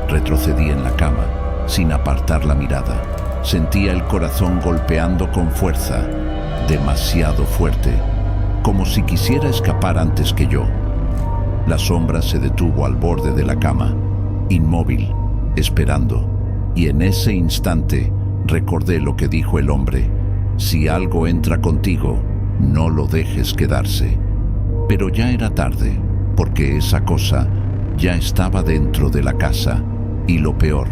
Retrocedí en la cama, sin apartar la mirada. Sentía el corazón golpeando con fuerza, demasiado fuerte, como si quisiera escapar antes que yo. La sombra se detuvo al borde de la cama, inmóvil, esperando, y en ese instante recordé lo que dijo el hombre: «Si algo entra contigo, no lo dejes quedarse». Pero ya era tarde, porque esa cosa Ya estaba dentro de la casa, y lo peor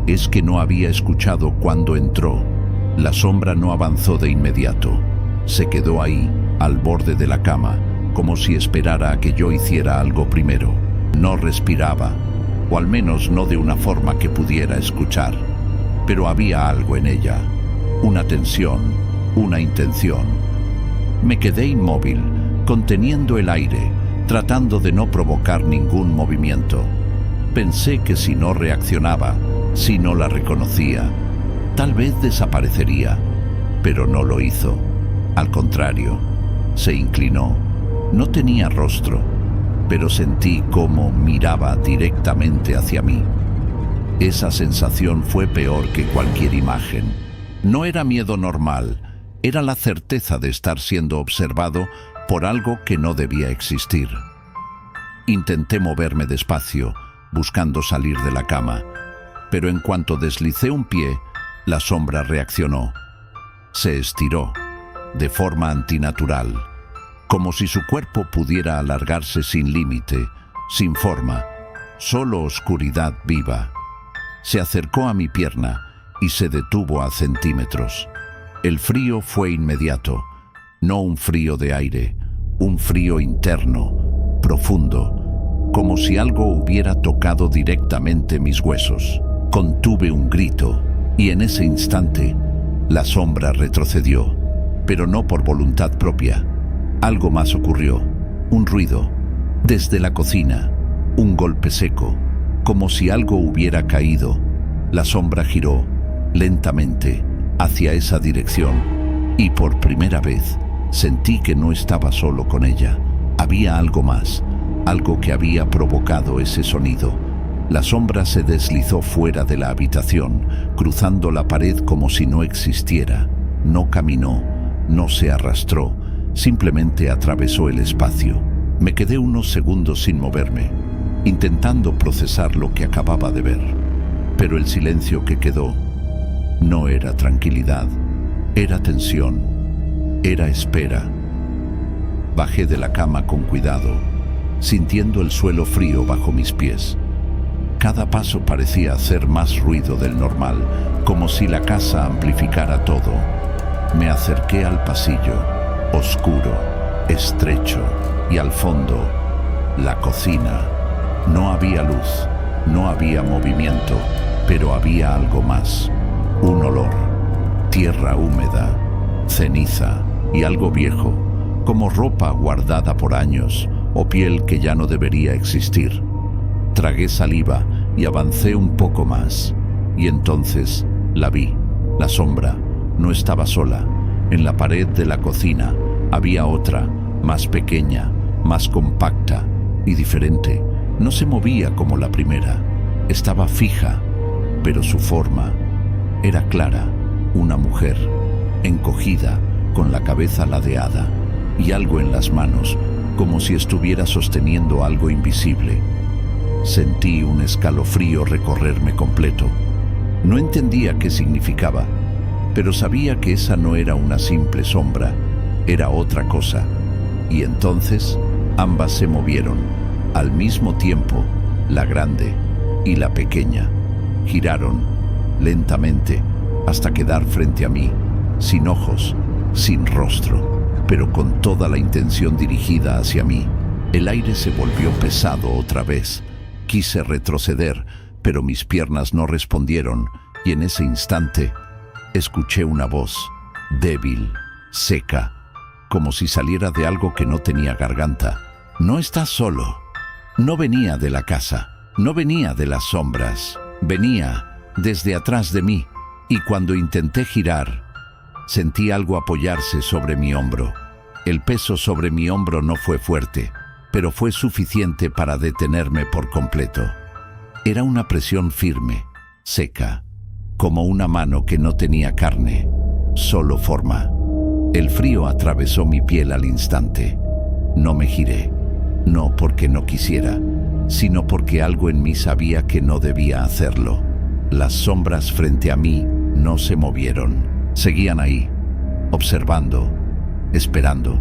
es que no había escuchado cuando entró. La sombra no avanzó de inmediato. Se quedó ahí, al borde de la cama, como si esperara a que yo hiciera algo primero. No respiraba, o al menos no de una forma que pudiera escuchar. Pero había algo en ella, una tensión, una intención. Me quedé inmóvil, conteniendo el aire, tratando de no provocar ningún movimiento. Pensé que si no reaccionaba, si no la reconocía, tal vez desaparecería, pero no lo hizo. Al contrario, se inclinó. No tenía rostro, pero sentí cómo miraba directamente hacia mí. Esa sensación fue peor que cualquier imagen. No era miedo normal, era la certeza de estar siendo observado por algo que no debía existir. Intenté moverme despacio, buscando salir de la cama, pero en cuanto deslicé un pie, la sombra reaccionó. Se estiró, de forma antinatural, como si su cuerpo pudiera alargarse sin límite, sin forma, solo oscuridad viva. Se acercó a mi pierna y se detuvo a centímetros. El frío fue inmediato, no un frío de aire, un frío interno, profundo, como si algo hubiera tocado directamente mis huesos. Contuve un grito y en ese instante la sombra retrocedió, pero no por voluntad propia. Algo más ocurrió, un ruido, desde la cocina, un golpe seco, como si algo hubiera caído. La sombra giró, lentamente, hacia esa dirección, y por primera vez sentí que no estaba solo con ella. Había algo más, algo que había provocado ese sonido. La sombra se deslizó fuera de la habitación, cruzando la pared como si no existiera. No caminó, no se arrastró, simplemente atravesó el espacio. Me quedé unos segundos sin moverme, intentando procesar lo que acababa de ver. Pero el silencio que quedó no era tranquilidad, era tensión, era espera. Bajé de la cama con cuidado, sintiendo el suelo frío bajo mis pies. Cada paso parecía hacer más ruido del normal, como si la casa amplificara todo. Me acerqué al pasillo, oscuro, estrecho, y al fondo, la cocina. No había luz, no había movimiento, pero había algo más. Un olor, tierra húmeda, ceniza y algo viejo, como ropa guardada por años o piel que ya no debería existir. Tragué saliva y avancé un poco más, y entonces la vi. La sombra no estaba sola. En la pared de la cocina había otra, más pequeña, más compacta y diferente. No se movía como la primera, estaba fija, pero su forma era clara, una mujer, encogida, con la cabeza ladeada y algo en las manos, como si estuviera sosteniendo algo invisible. Sentí un escalofrío recorrerme completo. No entendía qué significaba, pero sabía que esa no era una simple sombra, era otra cosa. Y entonces ambas se movieron, al mismo tiempo, la grande y la pequeña. Giraron, lentamente, hasta quedar frente a mí, sin ojos, sin rostro, pero con toda la intención dirigida hacia mí. El aire se volvió pesado otra vez. Quise retroceder, pero mis piernas no respondieron, y en ese instante escuché una voz, débil, seca, como si saliera de algo que no tenía garganta. No estás solo. No venía de la casa, no venía de las sombras, venía desde atrás de mí, y cuando intenté girar, sentí algo apoyarse sobre mi hombro. El peso sobre mi hombro no fue fuerte, pero fue suficiente para detenerme por completo. Era una presión firme, seca, como una mano que no tenía carne, solo forma. El frío atravesó mi piel al instante. No me giré, no porque no quisiera, sino porque algo en mí sabía que no debía hacerlo. Las sombras frente a mí no se movieron, seguían ahí, observando, esperando,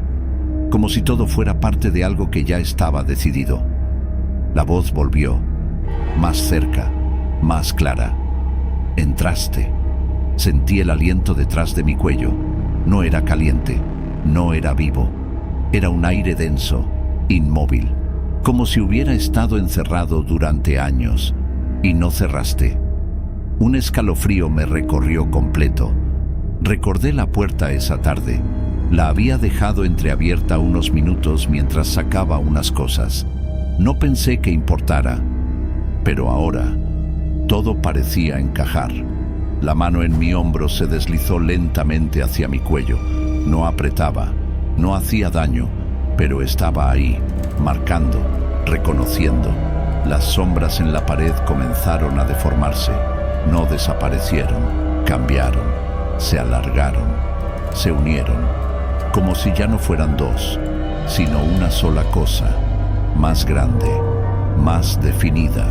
como si todo fuera parte de algo que ya estaba decidido. La voz volvió, más cerca, más clara. Entraste. Sentí el aliento detrás de mi cuello. No era caliente, no era vivo. Era un aire denso, inmóvil, como si hubiera estado encerrado durante años. Y no cerraste. Un escalofrío me recorrió completo. Recordé la puerta esa tarde. La había dejado entreabierta unos minutos mientras sacaba unas cosas. No pensé que importara, pero ahora todo parecía encajar. La mano en mi hombro se deslizó lentamente hacia mi cuello. No apretaba, no hacía daño, pero estaba ahí, marcando, reconociendo. Las sombras en la pared comenzaron a deformarse. No desaparecieron, cambiaron, se alargaron, se unieron, como si ya no fueran dos, sino una sola cosa, más grande, más definida.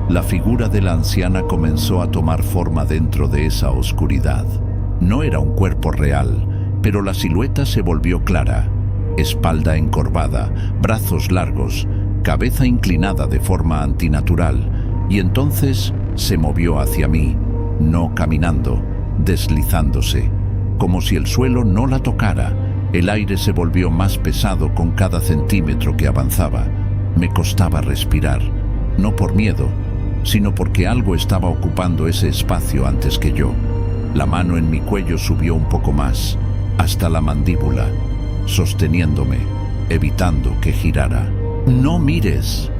La figura de la anciana comenzó a tomar forma dentro de esa oscuridad. No era un cuerpo real, pero la silueta se volvió clara. Espalda encorvada, brazos largos, cabeza inclinada de forma antinatural, y entonces se movió hacia mí, no caminando, deslizándose, como si el suelo no la tocara. El aire se volvió más pesado con cada centímetro que avanzaba. Me costaba respirar, no por miedo, sino porque algo estaba ocupando ese espacio antes que yo. La mano en mi cuello subió un poco más, hasta la mandíbula, sosteniéndome, evitando que girara. «No mires»,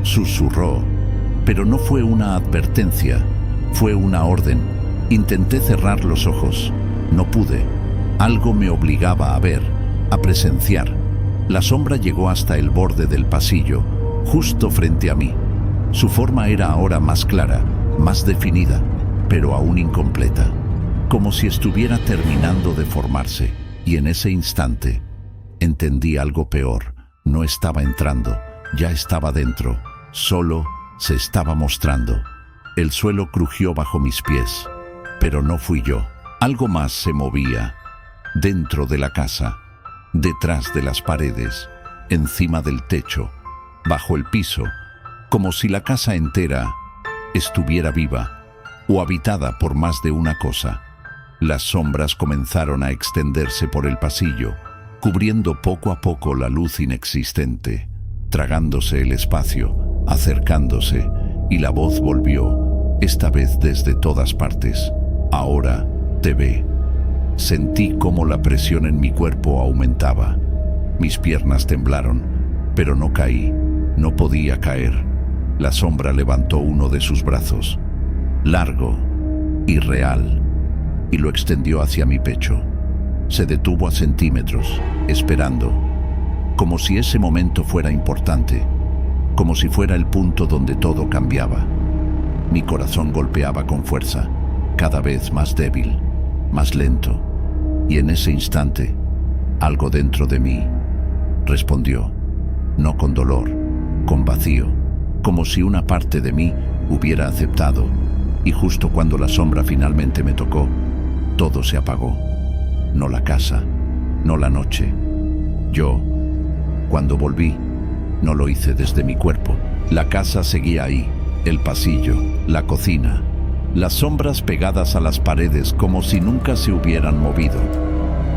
susurró, pero no fue una advertencia, fue una orden. Intenté cerrar los ojos, no pude. Algo me obligaba a ver, a presenciar. La sombra llegó hasta el borde del pasillo, justo frente a mí. Su forma era ahora más clara, más definida, pero aún incompleta, como si estuviera terminando de formarse. Y en ese instante entendí algo peor. No estaba entrando, ya estaba dentro, solo se estaba mostrando. El suelo crujió bajo mis pies, pero no fui yo. Algo más se movía, dentro de la casa, detrás de las paredes, encima del techo, bajo el piso, como si la casa entera estuviera viva o habitada por más de una cosa. Las sombras comenzaron a extenderse por el pasillo, cubriendo poco a poco la luz inexistente, tragándose el espacio, acercándose, y la voz volvió, esta vez desde todas partes. «Ahora te ve». Sentí cómo la presión en mi cuerpo aumentaba. Mis piernas temblaron, pero no caí, no podía caer. La sombra levantó uno de sus brazos, largo y real, y lo extendió hacia mi pecho. Se detuvo a centímetros, esperando, como si ese momento fuera importante, como si fuera el punto donde todo cambiaba. Mi corazón golpeaba con fuerza, cada vez más débil, más lento, y en ese instante, algo dentro de mí respondió, no con dolor, con vacío, como si una parte de mí hubiera aceptado, y justo cuando la sombra finalmente me tocó, todo se apagó. No la casa, no la noche. Yo, cuando volví, no lo hice desde mi cuerpo. La casa seguía ahí, el pasillo, la cocina, las sombras pegadas a las paredes como si nunca se hubieran movido.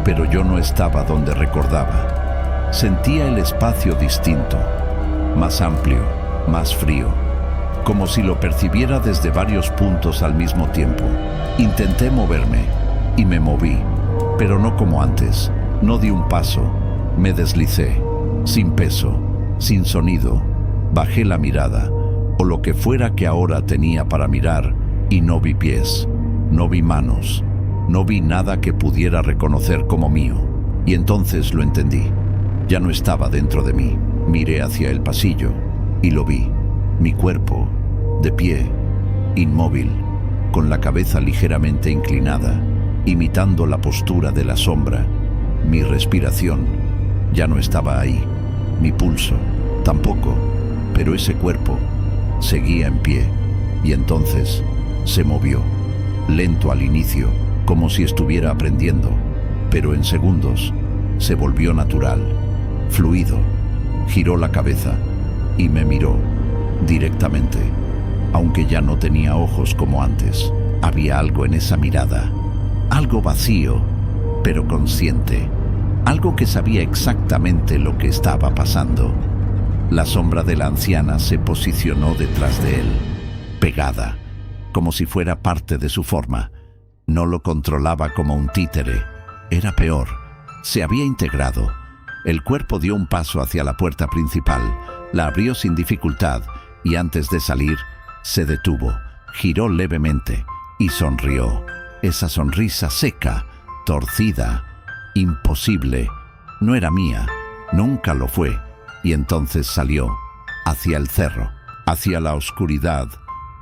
Pero yo no estaba donde recordaba. Sentía el espacio distinto, más amplio, más frío, como si lo percibiera desde varios puntos al mismo tiempo. Intenté moverme, y me moví, pero no como antes. No di un paso, me deslicé, sin peso, sin sonido. Bajé la mirada, o lo que fuera que ahora tenía para mirar, y no vi pies, no vi manos, no vi nada que pudiera reconocer como mío. Y entonces lo entendí. Ya no estaba dentro de mí. Miré hacia el pasillo, y lo vi. Mi cuerpo, de pie, inmóvil, con la cabeza ligeramente inclinada, imitando la postura de la sombra. Mi respiración ya no estaba ahí, mi pulso tampoco, pero ese cuerpo seguía en pie, y entonces se movió, lento al inicio, como si estuviera aprendiendo, pero en segundos se volvió natural, fluido. Giró la cabeza, y me miró directamente, aunque ya no tenía ojos como antes. Había algo en esa mirada, algo vacío, pero consciente, algo que sabía exactamente lo que estaba pasando. La sombra de la anciana se posicionó detrás de él, pegada, como si fuera parte de su forma. No lo controlaba como un títere, era peor, se había integrado. El cuerpo dio un paso hacia la puerta principal, la abrió sin dificultad y antes de salir, se detuvo, giró levemente y sonrió. Esa sonrisa seca, torcida, imposible, no era mía, nunca lo fue. Y entonces salió, hacia el cerro, hacia la oscuridad,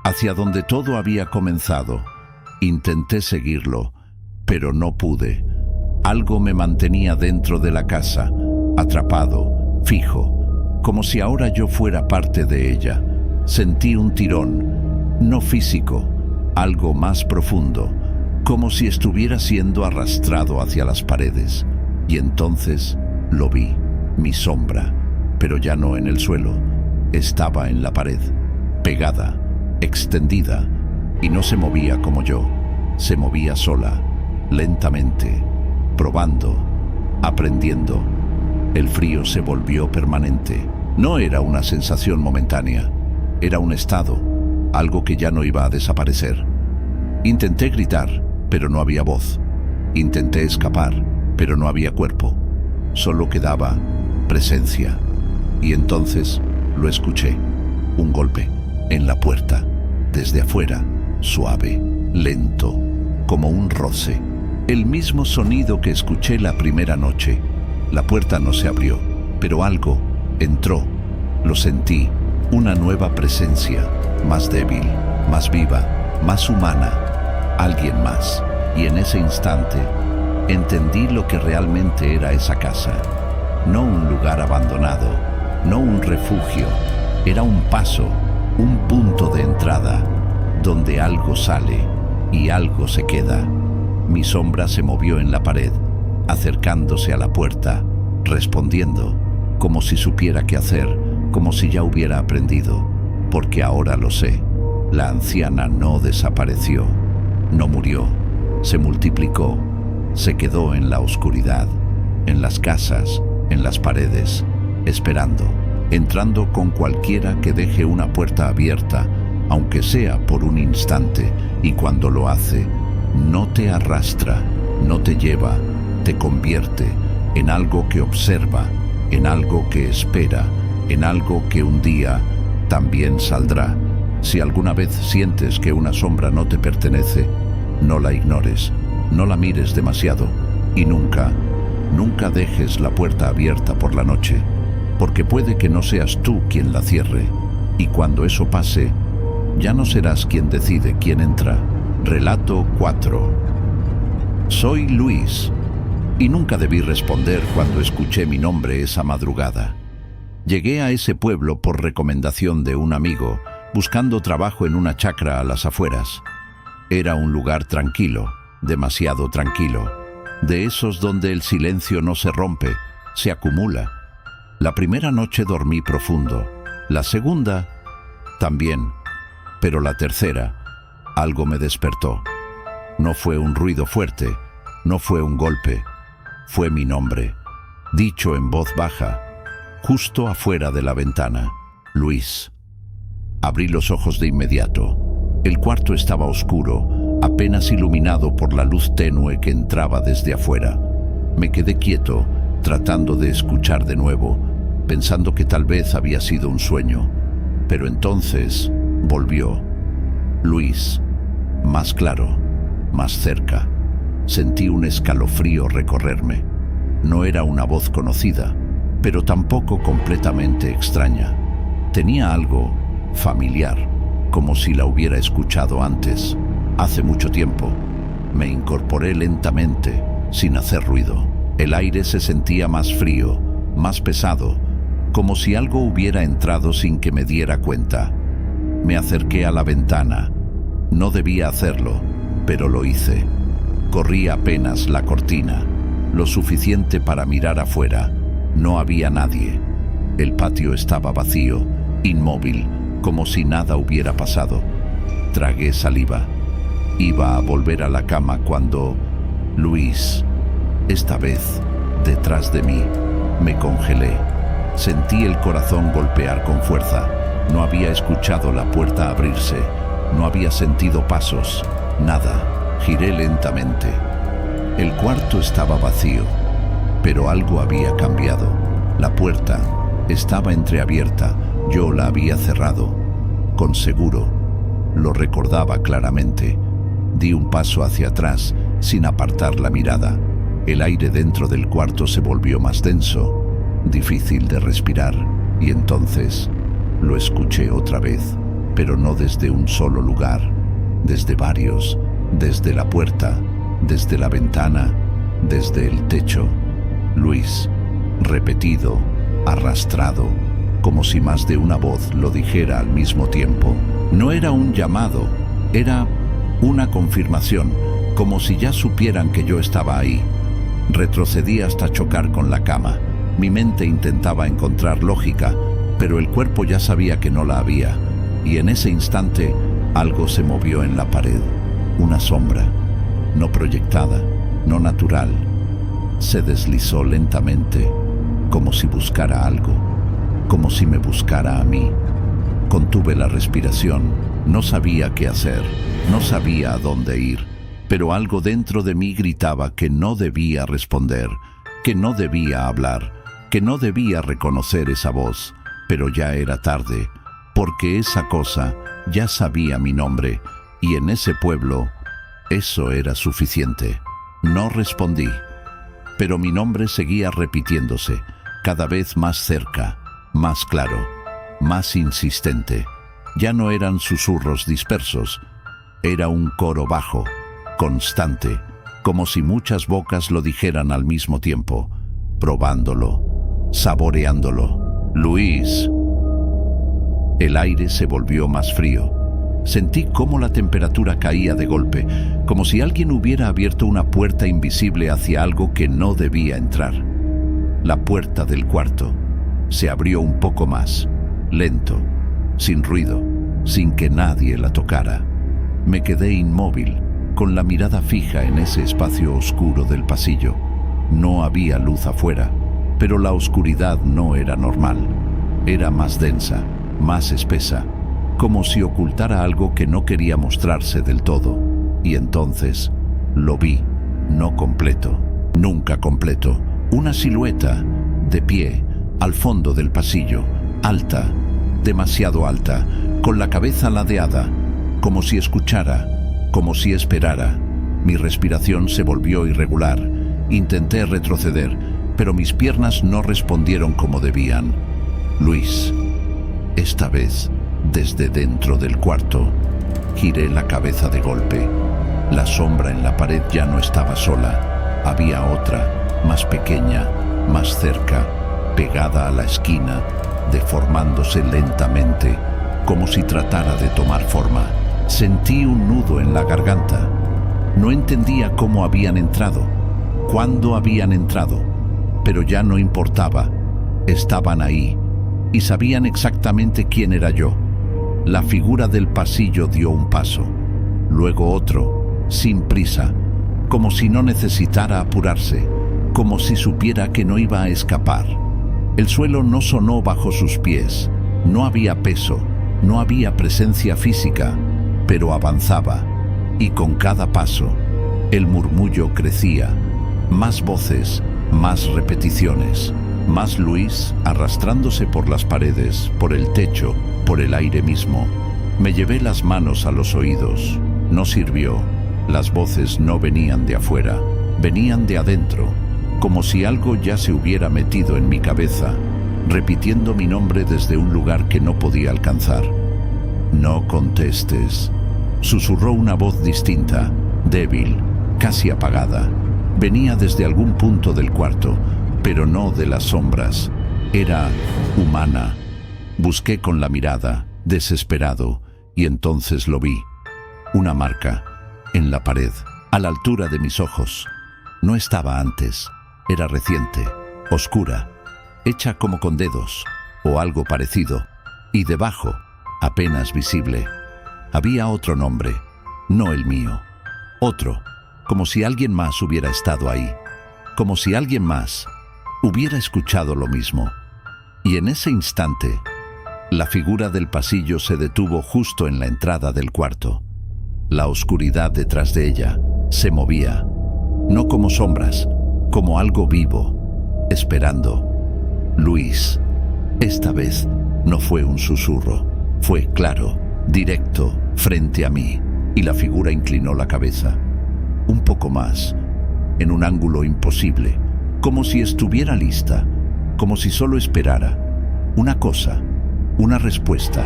hacia donde todo había comenzado. Intenté seguirlo, pero no pude. Algo me mantenía dentro de la casa, atrapado, fijo, como si ahora yo fuera parte de ella. Sentí un tirón, no físico, algo más profundo, como si estuviera siendo arrastrado hacia las paredes. Y entonces lo vi, mi sombra, pero ya no en el suelo, estaba en la pared, pegada, extendida, y no se movía como yo, se movía sola, lentamente, probando, aprendiendo. El frío se volvió permanente. No era una sensación momentánea, era un estado, algo que ya no iba a desaparecer. Intenté gritar, pero no había voz. Intenté escapar, pero no había cuerpo. Solo quedaba presencia. Y entonces lo escuché, un golpe, en la puerta, desde afuera, suave, lento, como un roce. El mismo sonido que escuché la primera noche. La puerta no se abrió, pero algo entró. Lo sentí, una nueva presencia, más débil, más viva, más humana, alguien más. Y en ese instante, entendí lo que realmente era esa casa. No un lugar abandonado, no un refugio, era un paso, un punto de entrada, donde algo sale y algo se queda. Mi sombra se movió en la pared, acercándose a la puerta, respondiendo, como si supiera qué hacer, como si ya hubiera aprendido, porque ahora lo sé. La anciana no desapareció, no murió, se multiplicó, se quedó en la oscuridad, en las casas, en las paredes, esperando, entrando con cualquiera que deje una puerta abierta, aunque sea por un instante, y cuando lo hace, no te arrastra, no te lleva, te convierte en algo que observa, en algo que espera, en algo que un día también saldrá. Si alguna vez sientes que una sombra no te pertenece, no la ignores, no la mires demasiado y nunca dejes la puerta abierta por la noche, porque puede que no seas tú quien la cierre, y cuando eso pase, ya no serás quien decide quién entra. Relato 4. Soy Luis, y nunca debí responder cuando escuché mi nombre esa madrugada. Llegué a ese pueblo por recomendación de un amigo, buscando trabajo en una chacra a las afueras. Era un lugar tranquilo, demasiado tranquilo, de esos donde el silencio no se rompe, se acumula. La primera noche dormí profundo, la segunda también, pero la tercera, algo me despertó. No fue un ruido fuerte, no fue un golpe, fue mi nombre, dicho en voz baja, justo afuera de la ventana: Luis. Abrí los ojos de inmediato. El cuarto estaba oscuro, apenas iluminado por la luz tenue que entraba desde afuera. Me quedé quieto, tratando de escuchar de nuevo, pensando que tal vez había sido un sueño. Pero entonces volvió. Luis, más claro, más cerca. Sentí un escalofrío recorrerme. No era una voz conocida, pero tampoco completamente extraña. Tenía algo familiar, como si la hubiera escuchado antes, hace mucho tiempo. Me incorporé lentamente, sin hacer ruido. El aire se sentía más frío, más pesado, como si algo hubiera entrado sin que me diera cuenta. Me acerqué a la ventana. No debía hacerlo, pero lo hice. Corrí apenas la cortina, lo suficiente para mirar afuera. No había nadie. El patio estaba vacío, inmóvil, como si nada hubiera pasado. Tragué saliva. Iba a volver a la cama cuando... Luis, esta vez, detrás de mí. Me congelé. Sentí el corazón golpear con fuerza. No había escuchado la puerta abrirse. No había sentido pasos. Nada. Giré lentamente. El cuarto estaba vacío, pero algo había cambiado. La puerta estaba entreabierta. Yo la había cerrado. Con seguro. Lo recordaba claramente. Di un paso hacia atrás, sin apartar la mirada. El aire dentro del cuarto se volvió más denso, difícil de respirar, y entonces lo escuché otra vez, pero no desde un solo lugar, desde varios, desde la puerta, desde la ventana, desde el techo. Luis, repetido, arrastrado, como si más de una voz lo dijera al mismo tiempo. No era un llamado, era una confirmación, como si ya supieran que yo estaba ahí. Retrocedí hasta chocar con la cama. Mi mente intentaba encontrar lógica, pero el cuerpo ya sabía que no la había, y en ese instante algo se movió en la pared. Una sombra, no proyectada, no natural. Se deslizó lentamente, como si buscara algo, como si me buscara a mí. Contuve la respiración, no sabía qué hacer, no sabía a dónde ir, pero algo dentro de mí gritaba que no debía responder, que no debía hablar, que no debía reconocer esa voz, pero ya era tarde, porque esa cosa ya sabía mi nombre, y en ese pueblo eso era suficiente. No respondí, pero mi nombre seguía repitiéndose, cada vez más cerca, más claro, más insistente. Ya no eran susurros dispersos, era un coro bajo, constante, como si muchas bocas lo dijeran al mismo tiempo, probándolo, saboreándolo. Luis. El aire se volvió más frío. Sentí cómo la temperatura caía de golpe, como si alguien hubiera abierto una puerta invisible hacia algo que no debía entrar. La puerta del cuarto se abrió un poco más, lento, sin ruido, sin que nadie la tocara. Me quedé inmóvil, con la mirada fija en ese espacio oscuro del pasillo. No había luz afuera, pero la oscuridad no era normal. Era más densa, más espesa, como si ocultara algo que no quería mostrarse del todo. Y entonces lo vi, no completo, nunca completo. Una silueta, de pie, al fondo del pasillo, alta, demasiado alta, con la cabeza ladeada, como si escuchara, como si esperara. Mi respiración se volvió irregular. Intenté retroceder, pero mis piernas no respondieron como debían. Luis. Esta vez, desde dentro del cuarto, giré la cabeza de golpe. La sombra en la pared ya no estaba sola. Había otra, más pequeña, más cerca, pegada a la esquina, deformándose lentamente, como si tratara de tomar forma. Sentí un nudo en la garganta. No entendía cómo habían entrado, cuándo habían entrado, pero ya no importaba. Estaban ahí, y sabían exactamente quién era yo. La figura del pasillo dio un paso, luego otro, sin prisa, como si no necesitara apurarse, como si supiera que no iba a escapar. El suelo no sonó bajo sus pies, no había peso, no había presencia física, pero avanzaba, y con cada paso, el murmullo crecía. Más voces, más repeticiones, más Luis arrastrándose por las paredes, por el techo, por el aire mismo. Me llevé las manos a los oídos. No sirvió. Las voces no venían de afuera, venían de adentro, como si algo ya se hubiera metido en mi cabeza, repitiendo mi nombre desde un lugar que no podía alcanzar. No contestes, susurró una voz distinta, débil, casi apagada. Venía desde algún punto del cuarto, pero no de las sombras. Era humana. Busqué con la mirada, desesperado, y entonces lo vi. Una marca, en la pared, a la altura de mis ojos. No estaba antes, era reciente, oscura, hecha como con dedos, o algo parecido. Y debajo, apenas visible, había otro nombre, no el mío. Otro, como si alguien más hubiera estado ahí, como si alguien más hubiera escuchado lo mismo. Y en ese instante, la figura del pasillo se detuvo justo en la entrada del cuarto. La oscuridad detrás de ella se movía, no como sombras, como algo vivo, esperando. Luis. Esta vez no fue un susurro, fue claro, directo, frente a mí, y la figura inclinó la cabeza. Un poco más, en un ángulo imposible, como si estuviera lista, como si solo esperara una cosa, una respuesta,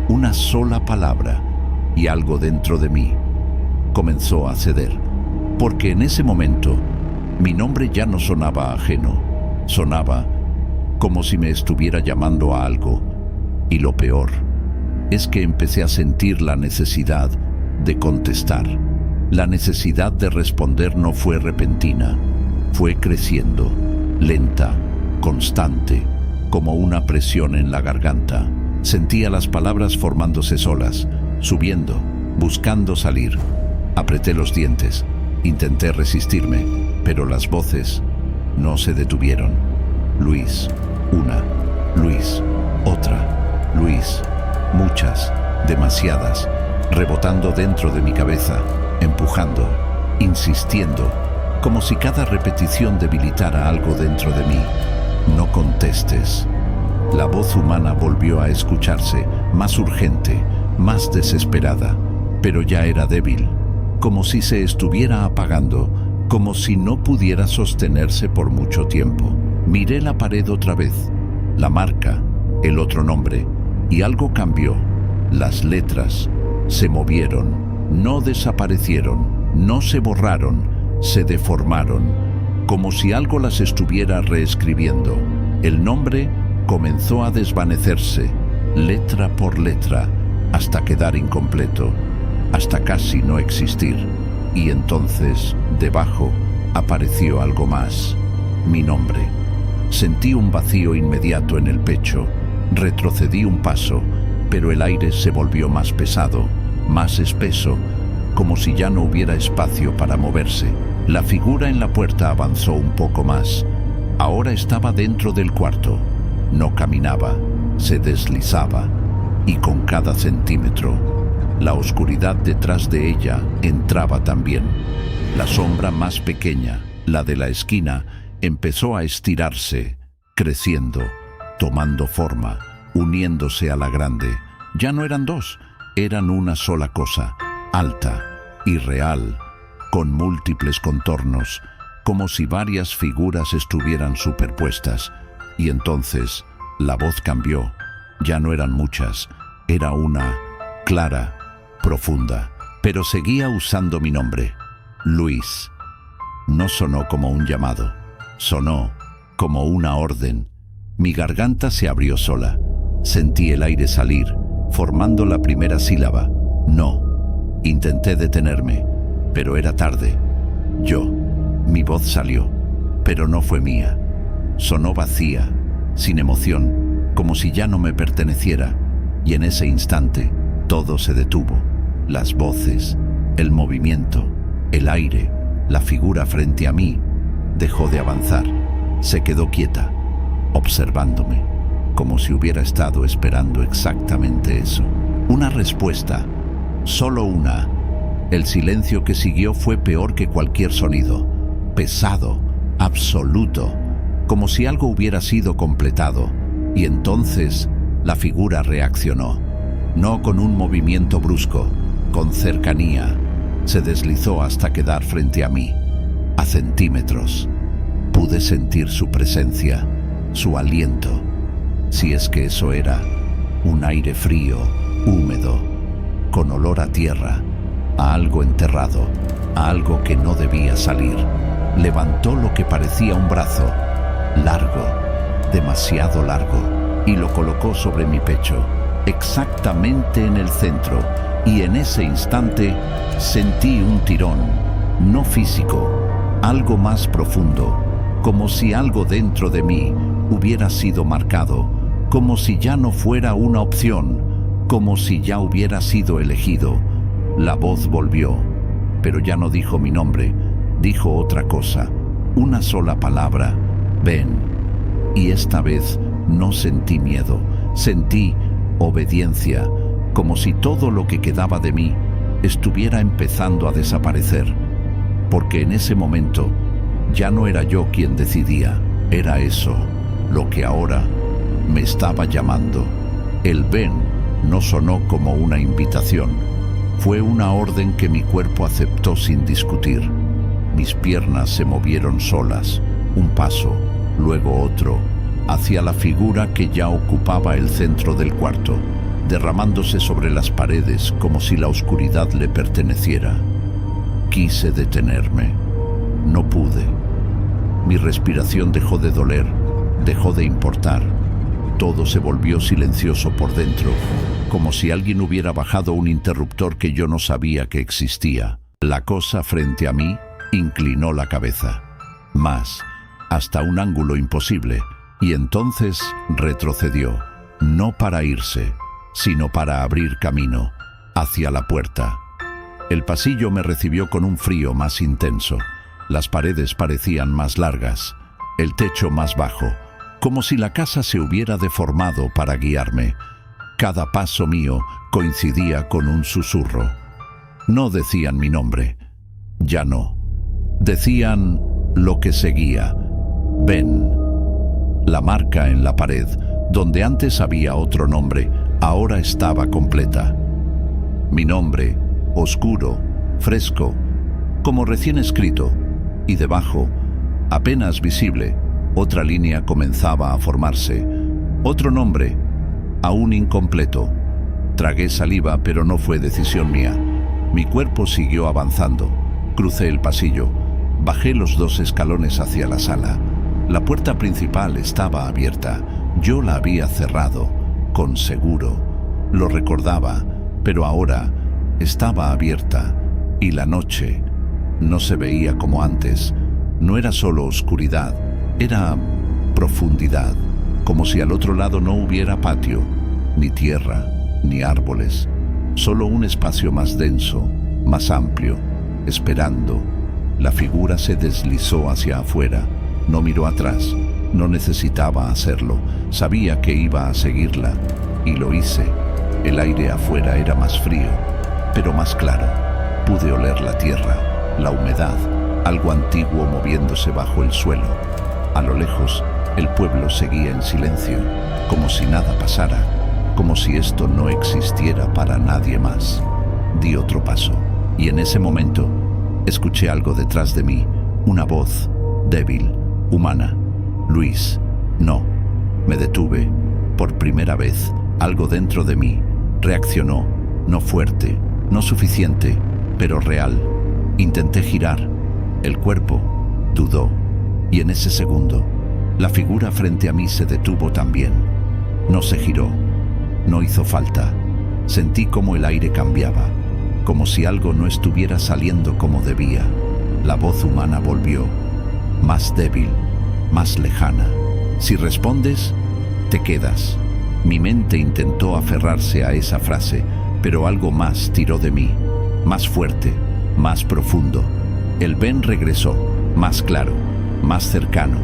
una sola palabra, y algo dentro de mí comenzó a ceder, porque en ese momento mi nombre ya no sonaba ajeno, sonaba como si me estuviera llamando a algo, y lo peor es que empecé a sentir la necesidad de contestar. La necesidad de responder no fue repentina, fue creciendo, lenta, constante, como una presión en la garganta. Sentía las palabras formándose solas, subiendo, buscando salir. Apreté los dientes, intenté resistirme, pero las voces no se detuvieron. Luis, una, Luis, otra, Luis, muchas, demasiadas, rebotando dentro de mi cabeza, empujando, insistiendo, como si cada repetición debilitara algo dentro de mí. No contestes. La voz humana volvió a escucharse, más urgente, más desesperada, pero ya era débil, como si se estuviera apagando, como si no pudiera sostenerse por mucho tiempo. Miré la pared otra vez, la marca, el otro nombre, y algo cambió. Las letras se movieron, no desaparecieron, no se borraron, se deformaron, como si algo las estuviera reescribiendo. El nombre comenzó a desvanecerse, letra por letra, hasta quedar incompleto, hasta casi no existir. Y entonces, debajo, apareció algo más, mi nombre. Sentí un vacío inmediato en el pecho, retrocedí un paso, pero el aire se volvió más pesado, más espeso, como si ya no hubiera espacio para moverse. La figura en la puerta avanzó un poco más. Ahora estaba dentro del cuarto. No caminaba, se deslizaba, y con cada centímetro, la oscuridad detrás de ella entraba también. La sombra más pequeña, la de la esquina, empezó a estirarse, creciendo, tomando forma, uniéndose a la grande. Ya no eran dos, eran una sola cosa, alta, irreal, con múltiples contornos, como si varias figuras estuvieran superpuestas. Y entonces la voz cambió. Ya no eran muchas, era una, clara, profunda, pero seguía usando mi nombre, Luis. No sonó como un llamado, sonó como una orden. Mi garganta se abrió sola. Sentí el aire salir, formando la primera sílaba. No. Intenté detenerme, pero era tarde. Mi voz salió, pero no fue mía. Sonó vacía, sin emoción, como si ya no me perteneciera. Y en ese instante, todo se detuvo. Las voces, el movimiento, el aire, la figura frente a mí, dejó de avanzar. Se quedó quieta, observándome, como si hubiera estado esperando exactamente eso. Una respuesta, solo una. El silencio que siguió fue peor que cualquier sonido, pesado, absoluto, como si algo hubiera sido completado. Y entonces la figura reaccionó, no con un movimiento brusco, con cercanía. Se deslizó hasta quedar frente a mí, a centímetros. Pude sentir su presencia, su aliento, si es que eso era, un aire frío, húmedo, con olor a tierra, a algo enterrado, a algo que no debía salir. Levantó lo que parecía un brazo, largo, demasiado largo, y lo colocó sobre mi pecho, exactamente en el centro, y en ese instante sentí un tirón, no físico, algo más profundo, como si algo dentro de mí hubiera sido marcado, como si ya no fuera una opción, como si ya hubiera sido elegido. La voz volvió, pero ya no dijo mi nombre, dijo otra cosa, una sola palabra: ven. Y esta vez no sentí miedo, sentí obediencia, como si todo lo que quedaba de mí estuviera empezando a desaparecer, porque en ese momento ya no era yo quien decidía, era eso lo que ahora me estaba llamando. El ven no sonó como una invitación, fue una orden que mi cuerpo aceptó sin discutir. Mis piernas se movieron solas, un paso, luego otro, hacia la figura que ya ocupaba el centro del cuarto, derramándose sobre las paredes como si la oscuridad le perteneciera. Quise detenerme, no pude. Mi respiración dejó de doler, dejó de importar. Todo se volvió silencioso por dentro, como si alguien hubiera bajado un interruptor que yo no sabía que existía. La cosa frente a mí inclinó la cabeza, más, hasta un ángulo imposible, y entonces retrocedió, no para irse, sino para abrir camino, hacia la puerta. El pasillo me recibió con un frío más intenso. Las paredes parecían más largas, el techo más bajo, como si la casa se hubiera deformado para guiarme. Cada paso mío coincidía con un susurro. No decían mi nombre, ya no. Decían lo que seguía: ven. La marca en la pared, donde antes había otro nombre, ahora estaba completa. Mi nombre, oscuro, fresco, como recién escrito, y debajo, apenas visible, otra línea comenzaba a formarse. Otro nombre, aún incompleto. Tragué saliva, pero no fue decisión mía. Mi cuerpo siguió avanzando. Crucé el pasillo. Bajé los 2 escalones hacia la sala. La puerta principal estaba abierta. Yo la había cerrado, con seguro. Lo recordaba, pero ahora estaba abierta, y la noche no se veía como antes. No era solo oscuridad, era profundidad, como si al otro lado no hubiera patio, ni tierra, ni árboles, solo un espacio más denso, más amplio, esperando. La figura se deslizó hacia afuera, no miró atrás, no necesitaba hacerlo, sabía que iba a seguirla, y lo hice. El aire afuera era más frío, pero más claro. Pude oler la tierra, la humedad, algo antiguo moviéndose bajo el suelo. A lo lejos, el pueblo seguía en silencio, como si nada pasara, como si esto no existiera para nadie más. Di otro paso, y en ese momento escuché algo detrás de mí, una voz, débil, humana. Luis, no. Me detuve. Por primera vez, algo dentro de mí reaccionó, no fuerte, no suficiente, pero real. Intenté girar. El cuerpo dudó, y en ese segundo, la figura frente a mí se detuvo también. No se giró, no hizo falta. Sentí como el aire cambiaba, como si algo no estuviera saliendo como debía. La voz humana volvió, más débil, más lejana. Si respondes, te quedas. Mi mente intentó aferrarse a esa frase, pero algo más tiró de mí, más fuerte, más profundo. El ven regresó, más claro, más cercano,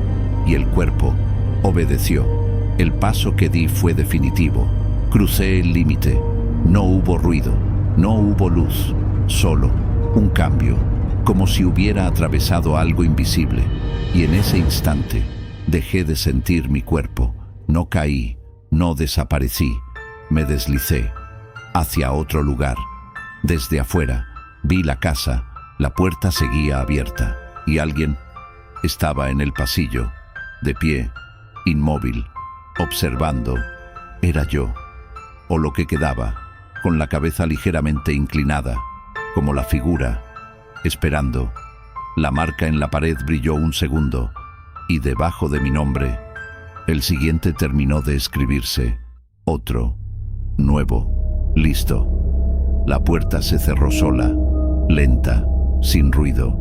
y el cuerpo obedeció. El paso que di fue definitivo. Crucé el límite. No hubo ruido, no hubo luz, solo un cambio, como si hubiera atravesado algo invisible. Y en ese instante dejé de sentir mi cuerpo. No caí, no desaparecí, me deslicé hacia otro lugar. Desde afuera vi la casa, la puerta seguía abierta y alguien estaba en el pasillo, de pie, inmóvil, observando. Era yo, o lo que quedaba, con la cabeza ligeramente inclinada, como la figura, esperando. La marca en la pared brilló un segundo, y debajo de mi nombre, el siguiente terminó de escribirse: otro, nuevo, listo. La puerta se cerró sola, lenta, sin ruido,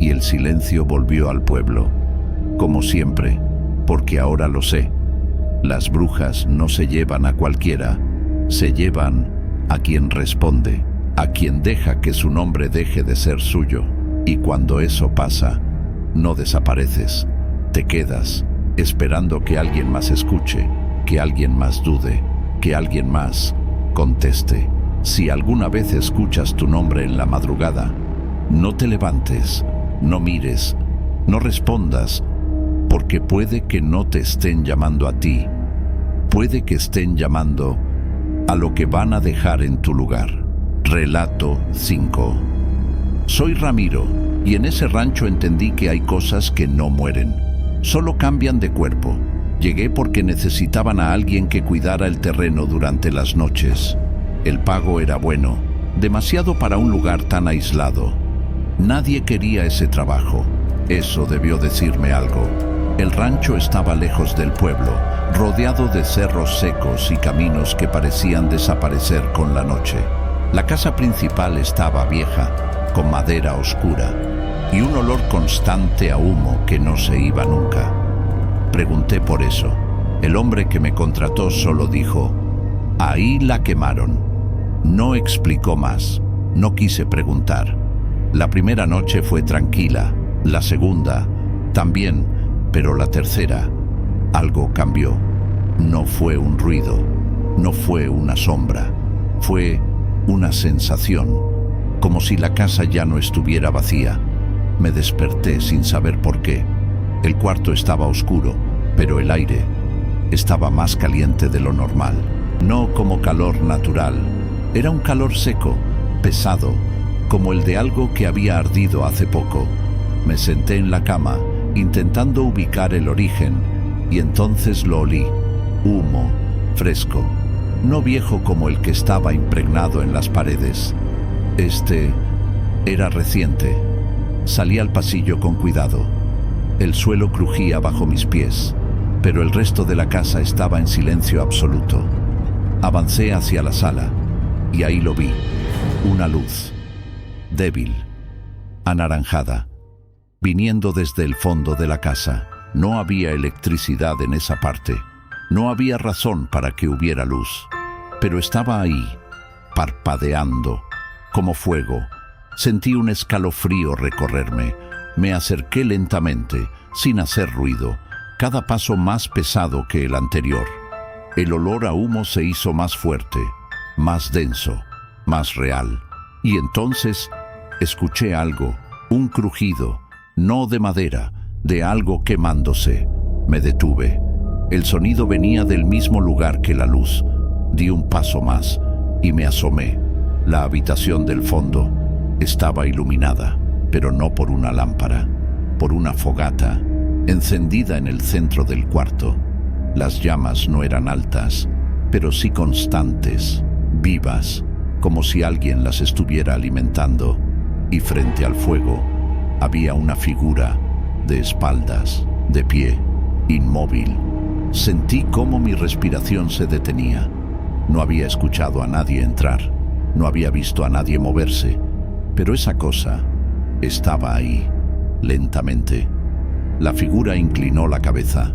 y el silencio volvió al pueblo, como siempre, porque ahora lo sé. Las brujas no se llevan a cualquiera, se llevan a quien responde, a quien deja que su nombre deje de ser suyo. Y cuando eso pasa, no desapareces, te quedas esperando que alguien más escuche, que alguien más dude, que alguien más conteste. Si alguna vez escuchas tu nombre en la madrugada, no te levantes, no mires, no respondas, porque puede que no te estén llamando a ti, puede que estén llamando a lo que van a dejar en tu lugar. Relato 5. Soy Ramiro, y en ese rancho entendí que hay cosas que no mueren, solo cambian de cuerpo. Llegué porque necesitaban a alguien que cuidara el terreno durante las noches. El pago era bueno, demasiado para un lugar tan aislado. Nadie quería ese trabajo. Eso debió decirme algo. El rancho estaba lejos del pueblo, rodeado de cerros secos y caminos que parecían desaparecer con la noche. La casa principal estaba vieja, con madera oscura y un olor constante a humo que no se iba nunca. Pregunté por eso. El hombre que me contrató solo dijo: ahí la quemaron. No explicó más. No quise preguntar. La primera noche fue tranquila, la segunda también, pero la tercera, algo cambió. No fue un ruido, no fue una sombra, fue una sensación, como si la casa ya no estuviera vacía. Me desperté sin saber por qué. El cuarto estaba oscuro, pero el aire estaba más caliente de lo normal. No como calor natural, era un calor seco, pesado, como el de algo que había ardido hace poco. Me senté en la cama, intentando ubicar el origen, y entonces lo olí. Humo, fresco, no viejo como el que estaba impregnado en las paredes. Este era reciente. Salí al pasillo con cuidado. El suelo crujía bajo mis pies, pero el resto de la casa estaba en silencio absoluto. Avancé hacia la sala, y ahí lo vi. Una luz, débil, anaranjada, viniendo desde el fondo de la casa. No había electricidad en esa parte. No había razón para que hubiera luz, pero estaba ahí, parpadeando, como fuego. Sentí un escalofrío recorrerme. Me acerqué lentamente, sin hacer ruido, cada paso más pesado que el anterior. El olor a humo se hizo más fuerte, más denso, más real. Y entonces escuché algo, un crujido, no de madera, de algo quemándose. Me detuve. El sonido venía del mismo lugar que la luz. Di un paso más y me asomé. La habitación del fondo estaba iluminada, pero no por una lámpara, por una fogata, encendida en el centro del cuarto. Las llamas no eran altas, pero sí constantes, vivas, como si alguien las estuviera alimentando. Y frente al fuego había una figura, de espaldas, de pie, inmóvil. Sentí cómo mi respiración se detenía. No había escuchado a nadie entrar, no había visto a nadie moverse, pero esa cosa estaba ahí, lentamente. La figura inclinó la cabeza,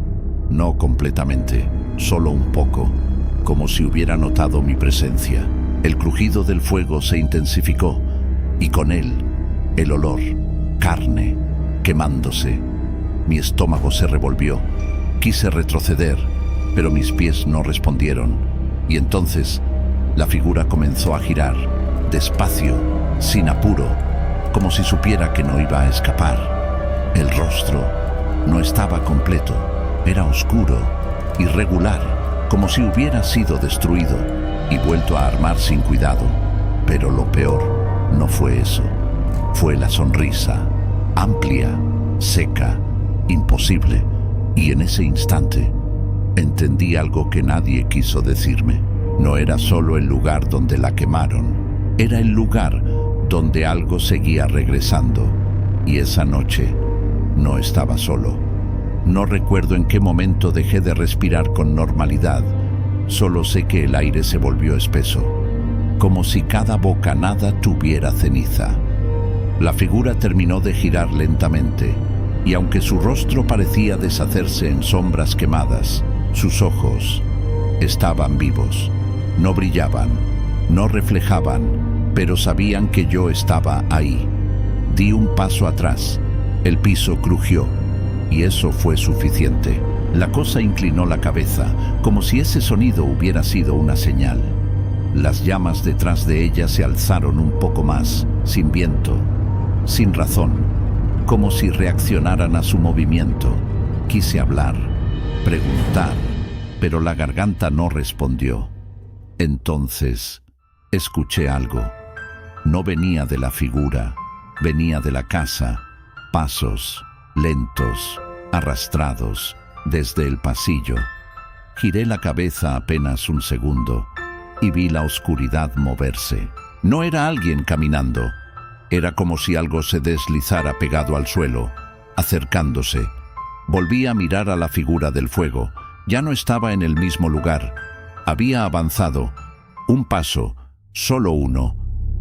no completamente, solo un poco, como si hubiera notado mi presencia. El crujido del fuego se intensificó, y con él, el olor, carne, quemándose. Mi estómago se revolvió. Quise retroceder, pero mis pies no respondieron. Y entonces, la figura comenzó a girar, despacio, sin apuro, como si supiera que no iba a escapar. El rostro no estaba completo, era oscuro, irregular, como si hubiera sido destruido y vuelto a armar sin cuidado. Pero lo peor no fue eso, fue la sonrisa, amplia, seca, imposible. Y en ese instante entendí algo que nadie quiso decirme. No era solo el lugar donde la quemaron, era el lugar donde algo seguía regresando. Y esa noche no estaba solo. No recuerdo en qué momento dejé de respirar con normalidad. Solo sé que el aire se volvió espeso, como si cada bocanada tuviera ceniza. La figura terminó de girar lentamente, y aunque su rostro parecía deshacerse en sombras quemadas, Sus ojos estaban vivos. No brillaban, no reflejaban, pero sabían que yo estaba ahí. Di un paso atrás. El piso crujió, y eso fue suficiente. La cosa inclinó la cabeza, como si ese sonido hubiera sido una señal. Las llamas detrás de ella se alzaron un poco más, sin viento, sin razón, como si reaccionaran a su movimiento. Quise hablar, preguntar, pero la garganta no respondió. Entonces, escuché algo. No venía de la figura, venía de la casa. Pasos lentos, arrastrados, desde el pasillo. Giré la cabeza apenas un segundo y vi la oscuridad moverse. No era alguien caminando. Era como si algo se deslizara pegado al suelo, acercándose. Volví a mirar a la figura del fuego. Ya no estaba en el mismo lugar. Había avanzado. Un paso, solo uno,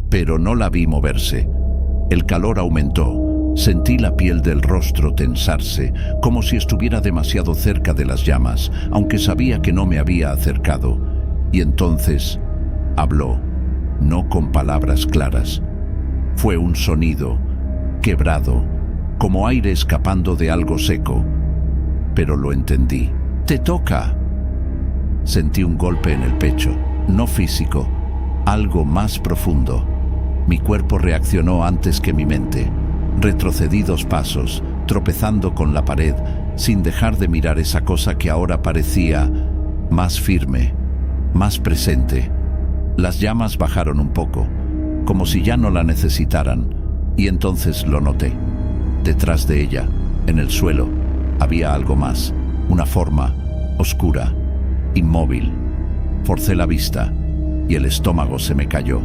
pero no la vi moverse. El calor aumentó. Sentí la piel del rostro tensarse, como si estuviera demasiado cerca de las llamas, aunque sabía que no me había acercado. Y entonces habló, no con palabras claras. Fue un sonido, quebrado, como aire escapando de algo seco. Pero lo entendí. ¡Te toca! Sentí un golpe en el pecho, no físico, algo más profundo. Mi cuerpo reaccionó antes que mi mente. Retrocedí 2 pasos, tropezando con la pared, sin dejar de mirar esa cosa que ahora parecía más firme, más presente. Las llamas bajaron un poco, como si ya no la necesitaran, y entonces lo noté. Detrás de ella, en el suelo, había algo más, una forma oscura, inmóvil. Forcé la vista y el estómago se me cayó.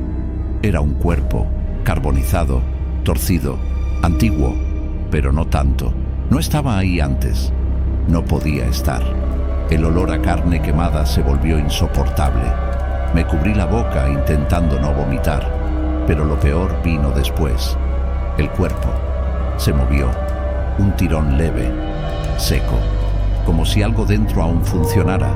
Era un cuerpo, carbonizado, torcido, antiguo, pero no tanto. No estaba ahí antes. No podía estar. El olor a carne quemada se volvió insoportable. Me cubrí la boca intentando no vomitar, pero lo peor vino después. El cuerpo se movió, un tirón leve, seco, como si algo dentro aún funcionara.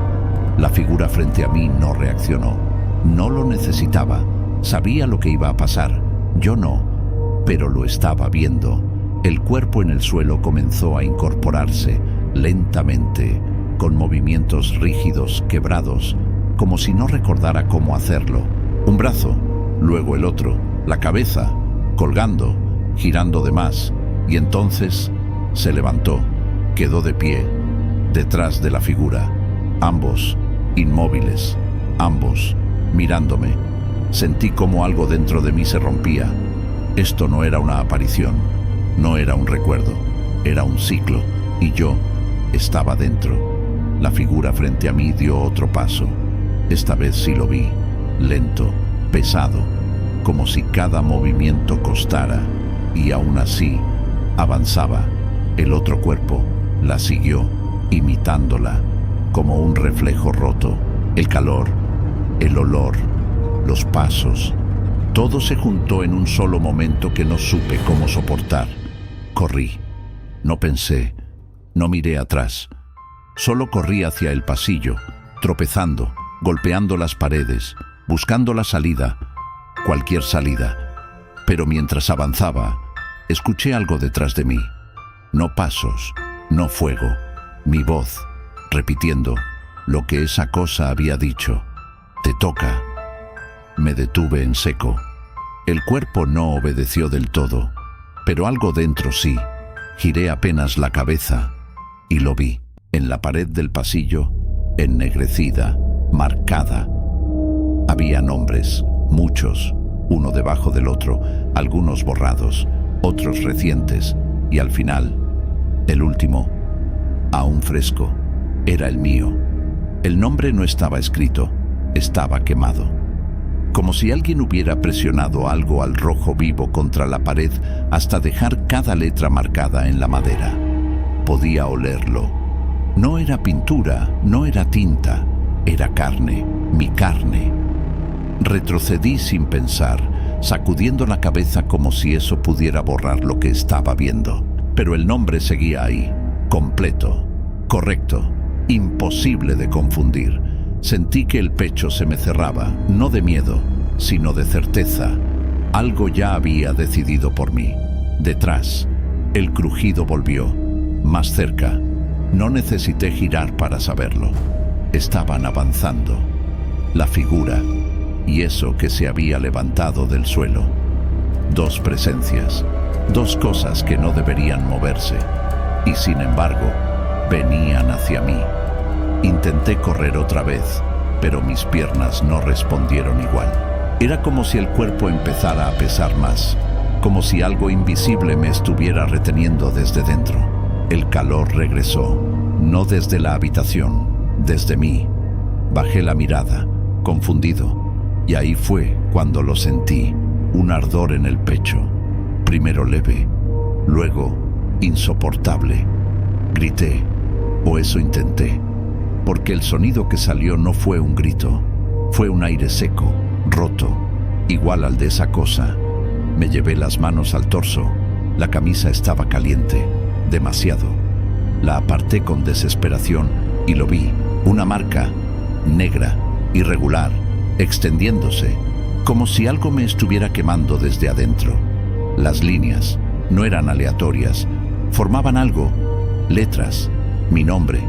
La figura frente a mí no reaccionó. No lo necesitaba. Sabía lo que iba a pasar. Yo no, pero lo estaba viendo. El cuerpo en el suelo comenzó a incorporarse lentamente, con movimientos rígidos, quebrados, como si no recordara cómo hacerlo. Un brazo, luego el otro, la cabeza, colgando, girando de más, y entonces se levantó, quedó de pie, detrás de la figura, ambos inmóviles, ambos mirándome. Sentí como algo dentro de mí se rompía. Esto no era una aparición, no era un recuerdo, era un ciclo, y yo estaba dentro. La figura frente a mí dio otro paso. Esta vez sí lo vi, lento, pesado, como si cada movimiento costara, y aún así avanzaba. El otro cuerpo la siguió, imitándola, como un reflejo roto. El calor, el olor, los pasos, todo se juntó en un solo momento que no supe cómo soportar. Corrí. No pensé, no miré atrás. Solo corrí hacia el pasillo, tropezando, golpeando las paredes, buscando la salida, cualquier salida. Pero mientras avanzaba, escuché algo detrás de mí. No pasos, no fuego, mi voz, repitiendo lo que esa cosa había dicho. Te toca. Me detuve en seco. El cuerpo no obedeció del todo, pero algo dentro sí. Giré apenas la cabeza y lo vi, en la pared del pasillo, ennegrecida, marcada. Había nombres, muchos, uno debajo del otro, algunos borrados, otros recientes, y al final, el último, aún fresco, era el mío. El nombre no estaba escrito, estaba quemado. Como si alguien hubiera presionado algo al rojo vivo contra la pared hasta dejar cada letra marcada en la madera. Podía olerlo. No era pintura, no era tinta, era carne, mi carne. Retrocedí sin pensar, sacudiendo la cabeza como si eso pudiera borrar lo que estaba viendo. Pero el nombre seguía ahí, completo, correcto, imposible de confundir. Sentí que el pecho se me cerraba, no de miedo, sino de certeza. Algo ya había decidido por mí. Detrás, el crujido volvió, más cerca. No necesité girar para saberlo. Estaban avanzando. La figura, y eso que se había levantado del suelo. Dos presencias, dos cosas que no deberían moverse, y sin embargo, venían hacia mí. Intenté correr otra vez, pero mis piernas no respondieron igual. Era como si el cuerpo empezara a pesar más, como si algo invisible me estuviera reteniendo desde dentro. El calor regresó, no desde la habitación, desde mí. Bajé la mirada, confundido, y ahí fue cuando lo sentí, un ardor en el pecho, primero leve, luego insoportable. Grité, o eso intenté, porque el sonido que salió no fue un grito, fue un aire seco, roto, igual al de esa cosa. Me llevé las manos al torso, la camisa estaba caliente, demasiado. La aparté con desesperación y lo vi, una marca, negra, irregular, extendiéndose, como si algo me estuviera quemando desde adentro. Las líneas no eran aleatorias, formaban algo, letras, mi nombre,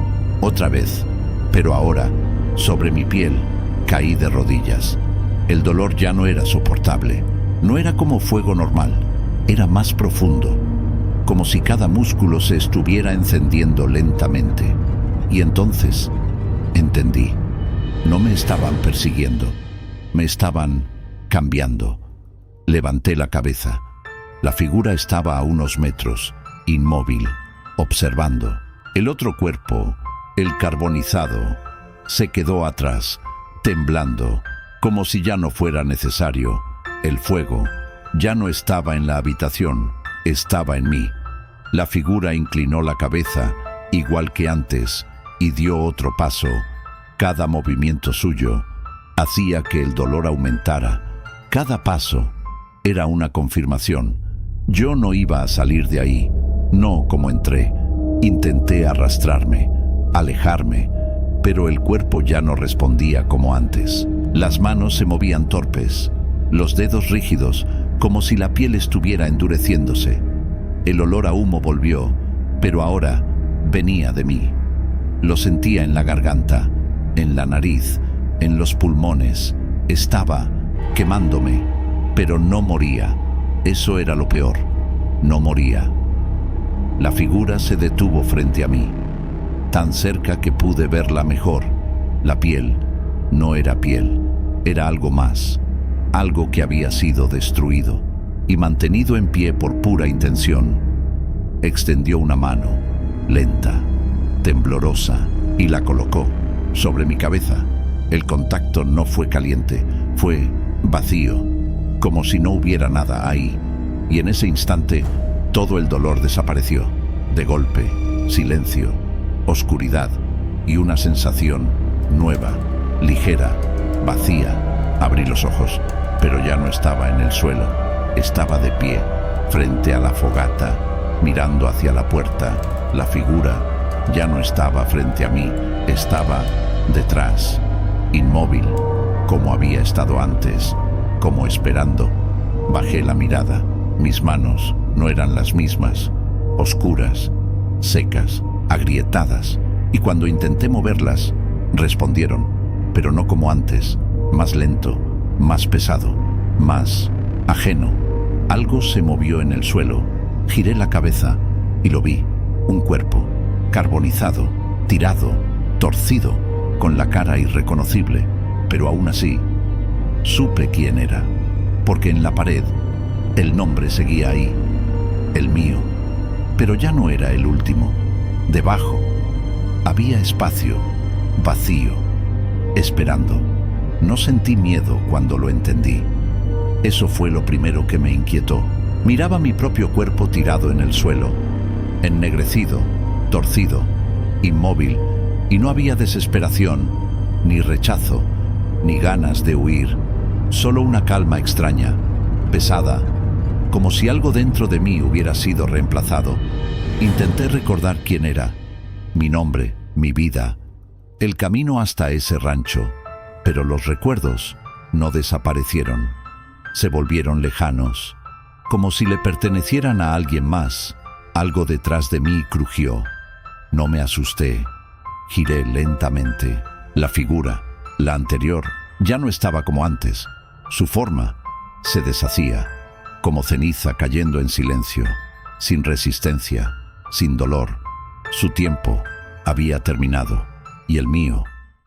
otra vez, pero ahora, sobre mi piel, caí de rodillas. El dolor ya no era soportable, no era como fuego normal, era más profundo, como si cada músculo se estuviera encendiendo lentamente. Y entonces, entendí, no me estaban persiguiendo, me estaban cambiando. Levanté la cabeza. La figura estaba a unos metros, inmóvil, observando. El otro cuerpo, el carbonizado, se quedó atrás, temblando, como si ya no fuera necesario. El fuego ya no estaba en la habitación, estaba en mí. La figura inclinó la cabeza, igual que antes, y dio otro paso. Cada movimiento suyo hacía que el dolor aumentara. Cada paso era una confirmación. Yo no iba a salir de ahí, no como entré. Intenté arrastrarme, alejarme, pero el cuerpo ya no respondía como antes. Las manos se movían torpes, los dedos rígidos, como si la piel estuviera endureciéndose. El olor a humo volvió, pero ahora venía de mí. Lo sentía en la garganta, en la nariz, en los pulmones. Estaba quemándome, pero no moría. Eso era lo peor. No moría. La figura se detuvo frente a mí, tan cerca que pude verla mejor. La piel no era piel, era algo más, algo que había sido destruido y mantenido en pie por pura intención. Extendió una mano, lenta, temblorosa, y la colocó sobre mi cabeza. El contacto no fue caliente, fue vacío, como si no hubiera nada ahí. Y en ese instante, todo el dolor desapareció. De golpe, silencio, oscuridad y una sensación nueva, ligera, vacía. Abrí los ojos, pero ya no estaba en el suelo. Estaba de pie, frente a la fogata, mirando hacia la puerta. La figura ya no estaba frente a mí, estaba detrás, inmóvil, como había estado antes, como esperando. Bajé la mirada. Mis manos no eran las mismas, oscuras, secas, agrietadas, y cuando intenté moverlas, respondieron, pero no como antes, más lento, más pesado, más ajeno. Algo se movió en el suelo. Giré la cabeza y lo vi, un cuerpo, carbonizado, tirado, torcido, con la cara irreconocible, pero aún así, supe quién era, porque en la pared, el nombre seguía ahí, el mío, pero ya no era el último. Debajo, había espacio, vacío, esperando. No sentí miedo cuando lo entendí. Eso fue lo primero que me inquietó. Miraba mi propio cuerpo tirado en el suelo, ennegrecido, torcido, inmóvil, y no había desesperación, ni rechazo, ni ganas de huir, solo una calma extraña, pesada, como si algo dentro de mí hubiera sido reemplazado. Intenté recordar quién era, mi nombre, mi vida, el camino hasta ese rancho, pero los recuerdos no desaparecieron. Se volvieron lejanos, como si le pertenecieran a alguien más. Algo detrás de mí crujió. No me asusté. Giré lentamente. La figura, la anterior, ya no estaba como antes. Su forma se deshacía, como ceniza cayendo en silencio, sin resistencia, sin dolor. Su tiempo había terminado y el mío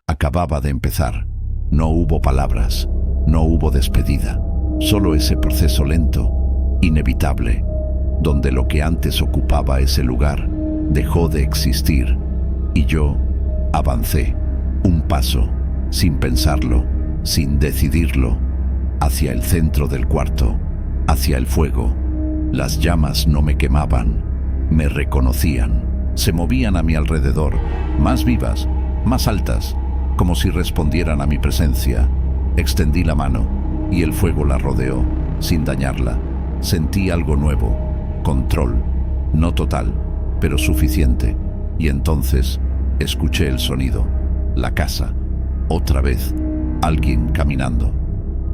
acababa de empezar. No hubo palabras, no hubo despedida, solo ese proceso lento, inevitable, donde lo que antes ocupaba ese lugar dejó de existir y yo avancé un paso, sin pensarlo, sin decidirlo, hacia el centro del cuarto, hacia el fuego. Las llamas no me quemaban, me reconocían, se movían a mi alrededor, más vivas, más altas, como si respondieran a mi presencia. Extendí la mano y el fuego la rodeó, sin dañarla. Sentí algo nuevo, control, no total, pero suficiente. Y entonces escuché el sonido, la casa, otra vez, alguien caminando,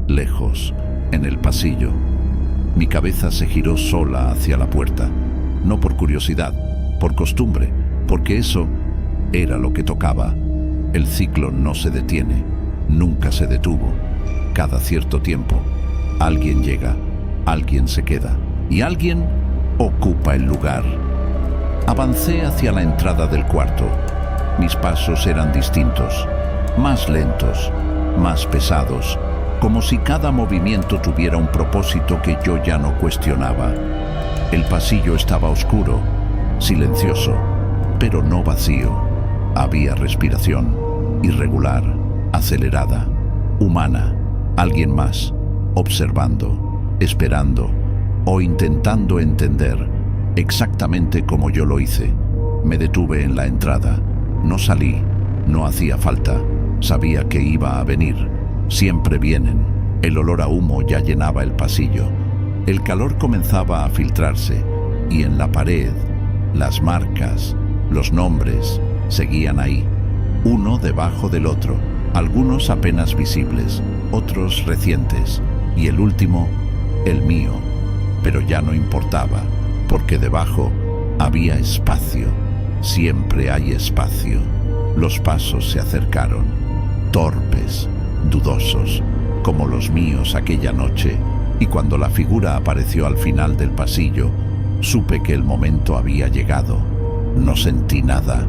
lejos, en el pasillo. Mi cabeza se giró sola hacia la puerta, no por curiosidad, por costumbre, porque eso era lo que tocaba. El ciclo no se detiene, nunca se detuvo. Cada cierto tiempo, alguien llega, alguien se queda y alguien ocupa el lugar. Avancé hacia la entrada del cuarto. Mis pasos eran distintos, más lentos, más pesados, como si cada movimiento tuviera un propósito que yo ya no cuestionaba. El pasillo estaba oscuro, silencioso, pero no vacío. Había respiración, irregular, acelerada, humana, alguien más, observando, esperando o intentando entender, exactamente como yo lo hice. Me detuve en la entrada, no salí, no hacía falta, sabía que iba a venir. Siempre vienen. El olor a humo ya llenaba el pasillo. El calor comenzaba a filtrarse y en la pared, las marcas, los nombres, seguían ahí, uno debajo del otro, algunos apenas visibles, otros recientes, y el último, el mío. Pero ya no importaba, porque debajo había espacio. Siempre hay espacio. Los pasos se acercaron, torpes, dudosos, como los míos aquella noche, y cuando la figura apareció al final del pasillo, supe que el momento había llegado. No sentí nada,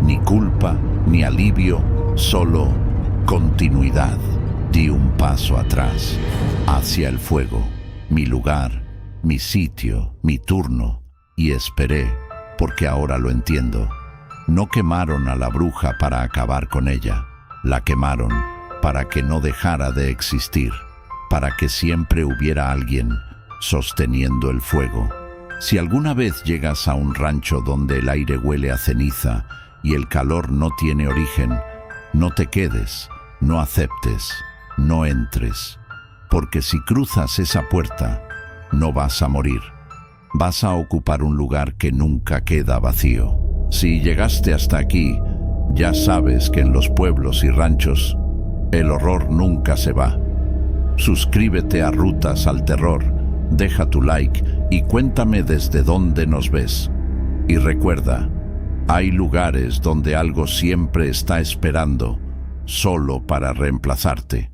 ni culpa, ni alivio, solo continuidad. Di un paso atrás, hacia el fuego, mi lugar, mi sitio, mi turno, y esperé, porque ahora lo entiendo. No quemaron a la bruja para acabar con ella, la quemaron para que no dejara de existir, para que siempre hubiera alguien sosteniendo el fuego. Si alguna vez llegas a un rancho donde el aire huele a ceniza y el calor no tiene origen, no te quedes, no aceptes, no entres, porque si cruzas esa puerta, no vas a morir, vas a ocupar un lugar que nunca queda vacío. Si llegaste hasta aquí, ya sabes que en los pueblos y ranchos, el horror nunca se va. Suscríbete a Rutas al Terror, deja tu like y cuéntame desde dónde nos ves. Y recuerda, hay lugares donde algo siempre está esperando, solo para reemplazarte.